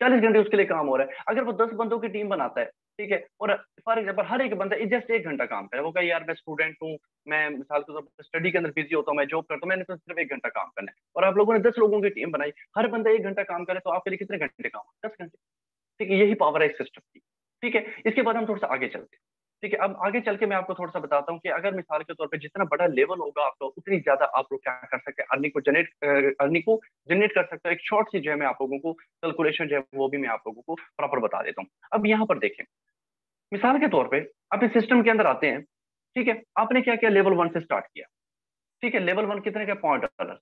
40 घंटे उसके लिए काम हो रहा है। अगर वो 10 बंदों की टीम बनाता है, ठीक है, और फॉर एग्जाम्पल हर एक बंदा जस्ट 1 घंटा काम करे, वो कहे यार मैं स्टूडेंट हूँ, मैं मिसाल के तौर पर स्टडी के अंदर बिजी होता हूँ, मैं जॉब करता हूँ, मैंने तो सिर्फ 1 घंटा काम करना है, और आप लोगों ने 10 लोगों की टीम बनाई, हर बंदा 1 घंटा काम करे, तो आपके लिए कितने घंटे काम, 10 घंटे, ठीक है। यही पावर है इस सिस्टम की, ठीक है। इसके बाद हम थोड़ा सा आगे चलते हैं, ठीक है। अब आगे चल के मैं आपको थोड़ा सा बताता हूँ कि अगर मिसाल के तौर पे जितना बड़ा लेवल होगा आपका, उतनी ज्यादा आप लोग क्या कर सकते हैं, अर्निंग को जनरेट कर सकते हो। एक शॉर्ट सी जो है मैं आप लोगों को कैलकुलेशन जो है वो भी मैं आप लोगों को प्रॉपर बता देता हूँ। अब यहाँ पर देखें, मिसाल के तौर पे आप इस सिस्टम के अंदर आते हैं, ठीक है, आपने क्या किया, लेवल 1 से स्टार्ट किया, ठीक है। लेवल 1 कितने का, $5।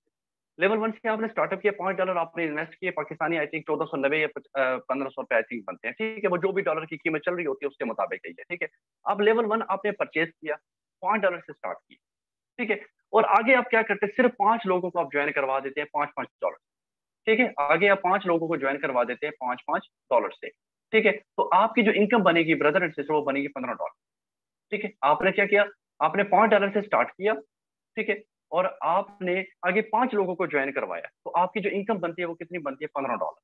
लेवल 1 से आपने स्टार्टअप किया, $5 आपने इन्वेस्ट किए, पाकिस्तानी आई थिंक 1490 या 1500 रुपए आई थिंक बनते हैं, ठीक है। वो जो भी डॉलर की कीमत चल रही होती है उसके मुताबिक है, ठीक है। अब लेवल 1 आपने परचेज किया, $5 से स्टार्ट किया, ठीक है। और आगे आप क्या करते हैं, सिर्फ 5 लोगों को आप ज्वाइन करवा देते हैं, $5-5, ठीक है। आगे आप 5 लोगों को ज्वाइन करवा देते हैं $5-5 से, ठीक है। तो आपकी जो इनकम बनेगी ब्रदर एंड सिस्टर, वो बनेगी $15, ठीक है। आपने क्या किया, आपने $5 से स्टार्ट किया, ठीक है, और आपने आगे 5 लोगों को ज्वाइन करवाया, तो आपकी जो इनकम बनती है वो कितनी बनती है, $15,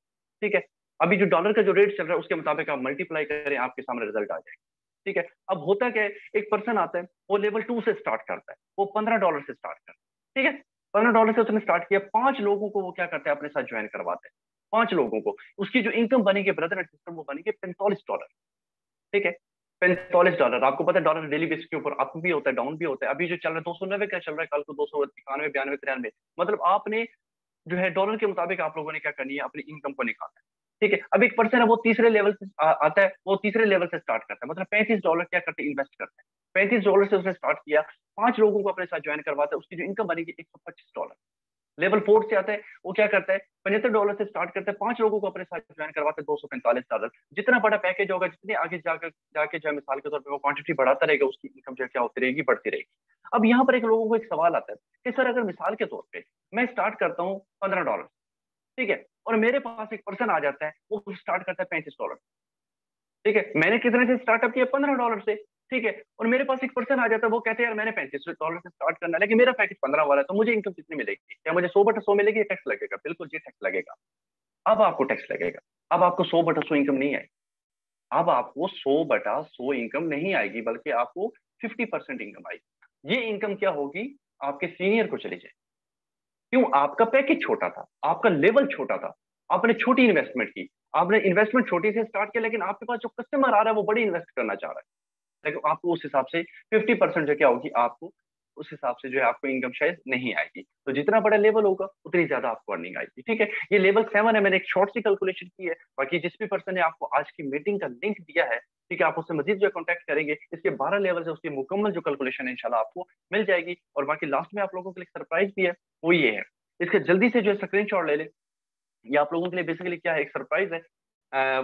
ठीक है। अभी जो डॉलर का जो रेट चल रहा है उसके मुताबिक आप मल्टीप्लाई करें, आपके सामने रिजल्ट आ जाएगा, ठीक है। अब होता क्या है, एक पर्सन आता है, वो लेवल 2 से स्टार्ट करता है, वो $15 से स्टार्ट करता है, ठीक है। $15 से उसने स्टार्ट किया, 5 लोगों को वो क्या करता है, अपने साथ ज्वाइन करवाते हैं, 5 लोगों को, उसकी जो इनकम बनेगी ब्रदर एंड सिस्टर वो बनेगी $45। ठीक है, $45। आपको पता है डॉलर डेली बेसिस के ऊपर अप भी होता है, डाउन भी होता है। अभी जो चल रहा है 290 का चल रहा है, कल को 291, 92, 93। मतलब आपने जो है डॉलर के मुताबिक आप लोगों ने क्या करनी है, अपनी इनकम को निकालना है। ठीक है, अब एक पर्सन है वो तीसरे लेवल से आता है, वो तीसरे लेवल से स्टार्ट करता है, मतलब $35 क्या करते हैं, इन्वेस्ट करते हैं। $35 से उसने स्टार्ट किया, 5 लोगों को अपने साथ ज्वाइन करवाता है, उसकी जो इनकम बनेगी $125। लेवल 4 से आता है, वो क्या करता है, $75 से स्टार्ट करता है, 5 लोगों को अपने साथ ज्वाइन करवाते हैं, $245। जितना बड़ा पैकेज होगा, जितने आगे जाकर जाके जो है मिसाल के तौर पर वो क्वांटिटी बढ़ाता रहेगा, उसकी इनकम जो है क्या होती रहेगी, बढ़ती रहेगी। अब यहाँ पर एक लोगों को एक सवाल आता है कि सर अगर मिसाल के तौर पर मैं स्टार्ट करता हूँ $15, ठीक है, और मेरे पास एक पर्सन आ जाता है वो स्टार्ट करता है $35। ठीक है, मैंने कितने से स्टार्टअप किया, $15 से। ठीक है, और मेरे पास एक पर्सन आ जाता है वो कहते हैं यार मैंने $35 से स्टार्ट करना है, लेकिन मेरा पैकेज 15 वाला है, तो मुझे इनकम कितनी मिलेगी, क्या मुझे 100/100 मिलेगी, टैक्स लगेगा? बिल्कुल जी, टैक्स लगेगा। अब आपको टैक्स लगेगा, अब आपको 100/100 इनकम नहीं आएगी, अब आपको 100/100 इनकम नहीं आएगी, बल्कि आपको 50% इनकम आएगी। ये इनकम क्या होगी, आपके सीनियर को चली जाएगी। क्यों? आपका पैकेज छोटा था, आपका लेवल छोटा था, आपने छोटी इन्वेस्टमेंट की, आपने इन्वेस्टमेंट छोटी से स्टार्ट किया, लेकिन आपके पास जो कस्टमर आ रहा है वो बड़ी इन्वेस्ट करना चाह रहा है, लेकिन आपको उस हिसाब से 50% जो क्या होगी, आपको उस हिसाब से जो है आपको इनकम शायद नहीं आएगी। तो जितना बड़ा लेवल होगा उतनी ज्यादा आपको अर्निंग आएगी। ठीक है, ये लेवल 7 है, मैंने एक शॉर्ट सी कैलकुलेशन की है। बाकी जिस भी पर्सन ने आपको आज की मीटिंग का लिंक दिया है, ठीक है, आप उससे मजीद जो कॉन्टैक्ट करेंगे, इसके 12 लेवल से उसकी मुकम्मल जो कैलकुलेशन है इंशाल्लाह आपको मिल जाएगी। और बाकी लास्ट में आप लोगों के लिए सरप्राइज भी है, वो ये है, इसके जल्दी से जो है स्क्रीनशॉट ले ले। ये आप लोगों के लिए बेसिकली क्या है, एक सरप्राइज है।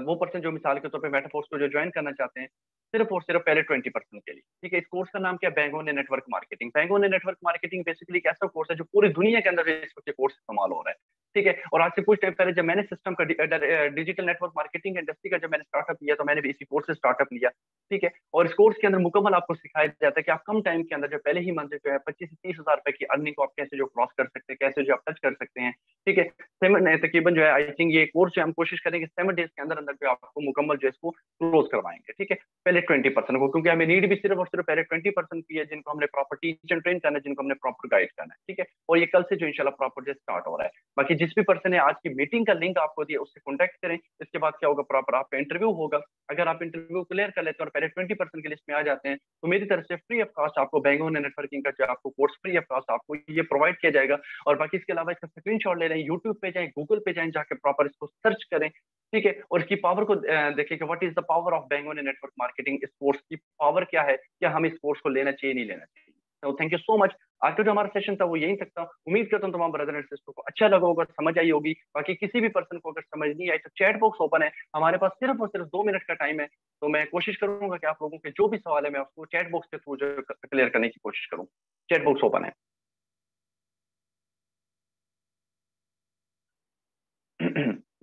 वो पर्सन जो मिसाल के तौर पे मेटाफोर्स को जो ज्वाइन करना चाहते हैं, सिर्फ और सिर्फ पहले 20% के लिए। ठीक है, इस कोर्स का नाम क्या है, बैंगोन नेटवर्क मार्केटिंग। बैंगोन नेटवर्क मार्केटिंग बेसिकली एक ऐसा कोर्स है जो पूरी दुनिया के अंदर इस वक्त कोर्स इस्तेमाल हो रहा है। ठीक है, और आज से कुछ टाइम पहले जब मैंने सिस्टम का डिजिटल नेटवर्क मार्केटिंग इंडस्ट्री का जब मैंने स्टार्टअप किया, तो मैंने भी इसी कोर्स से स्टार्टअप लिया। ठीक है, और इस कोर्स के अंदर मुकम्मल आपको सिखाया जाता है कि आप कम टाइम के अंदर जो पहले ही मंथ जो है 25 से 30 हजार रुपए की अर्निंग को आप कैसे जो क्रॉस कर सकते हैं, कैसे जो आप टच कर सकते हैं। ठीक है, तकरीबन जो है आई थिंक ये कोर्स जो हम कोशिश करेंगे 7 डेज के अंदर अंदर जो आपको मुकम्मल जो है इसको क्लोज करवाएंगे। ठीक है, पहले 20% को, क्योंकि हमें नीड भी सिर्फ और सिर्फ पहले 20% की है, जिनको हमने प्रॉपर टीच एंड ट्रेन करना है, जिनको हमने प्रॉपर गाइड करना है। ठीक है, और ये कल से जो इंशाल्लाह प्रॉपर जो स्टार्ट हो रहा है। बाकी जिस भी पर्सन ने आज की मीटिंग का लिंक आपको दिया उससे कॉन्टैक्ट करें। इसके बाद क्या होगा, प्रॉपर आपका इंटरव्यू होगा। अगर आप इंटरव्यू क्लियर कर लेते हैं और पहले 20% की लिस्ट में आ जाते हैं, तो मेरी तरफ से फ्री ऑफ कॉस्ट आपको बैंगोन नेटवर्किंग का जो आपको कोर्स फ्री ऑफ कॉस्ट आपको ये प्रोवाइड किया जाएगा। और बाकी इसके अलावा इसका स्क्रीनशॉट ले लें, यूट्यूब पे जाएं, गूगल पे जाएं, जाके प्रॉपर इसको सर्च करें। ठीक है, और इसकी पावर को देखें कि what is the power of बैंगोन नेटवर्क मार्केटिंग। इस कोर्स की पावर क्या है, क्या हम इस कोर्स को लेना चाहिए, नहीं लेना चाहिए। तो थैंक यू सो मच। आज का जो हमारा सेशन था वो यहीं तक था। उम्मीद करता हूँ तमाम ब्रदर एंड सिस्टर को अच्छा लगा होगा, समझ आई होगी। बाकी किसी भी पर्सन को अगर समझ नहीं आई तो चैट बॉक्स ओपन है, हमारे पास सिर्फ और सिर्फ 2 मिनट का टाइम है। तो मैं कोशिश करूंगा कि आप लोगों के जो भी सवाल है मैं उसको चैट बॉक्स के थ्रू जो क्लियर करने की कोशिश करूँ। चैट बॉक्स ओपन है।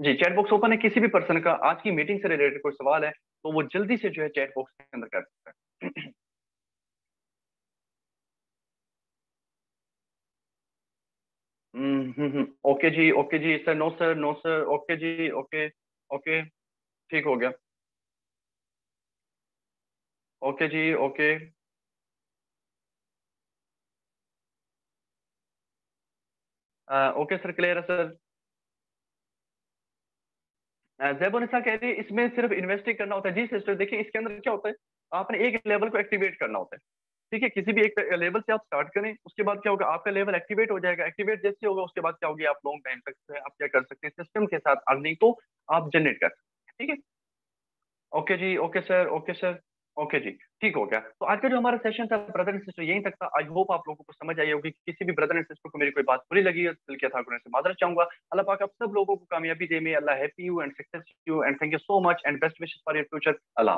जी, चैट बॉक्स ओपन है। किसी भी पर्सन का आज की मीटिंग से रिलेटेड कोई सवाल है तो वो जल्दी से जो है चैट बॉक्स के अंदर कर सकता है। ओके जी, ओके जी sir, no sir, no sir, okay जी, ओके, ओके, ठीक हो गया। ओके जी, ओके। ओके सर, क्लियर है सर। जैबोनिसा कह रही है इसमें सिर्फ इन्वेस्टिंग करना होता है। जी सिस्टर, देखिए इसके अंदर क्या होता है, आपने एक लेवल को एक्टिवेट करना होता है। ठीक है, किसी भी एक लेवल से आप स्टार्ट करें, उसके बाद क्या होगा, आपका लेवल एक्टिवेट हो जाएगा। एक्टिवेट जैसे होगा उसके बाद क्या होगी, आप लॉन्ग टाइम तक जो है आप क्या कर सकते हैं, सिस्टम के साथ अर्निंग को आप जनरेट कर सकते हैं। ठीक है, ओके जी, okay sir, okay sir, okay जी, ठीक हो गया। तो आज का जो हमारा सेशन था ब्रदर एंड सिस्टर यहीं तक था। आई होप आप लोगों को समझ आई होगी। किसी भी ब्रदर एंड सिस्टर को मेरी कोई बात बुरी लगी है, दिल के था से मादर चाहूंगा। अल्लाह पाक आप सब लोगों को कामयाबी दे। में Allah happy you and success you and thank you so much and best wishes for your future. Allah.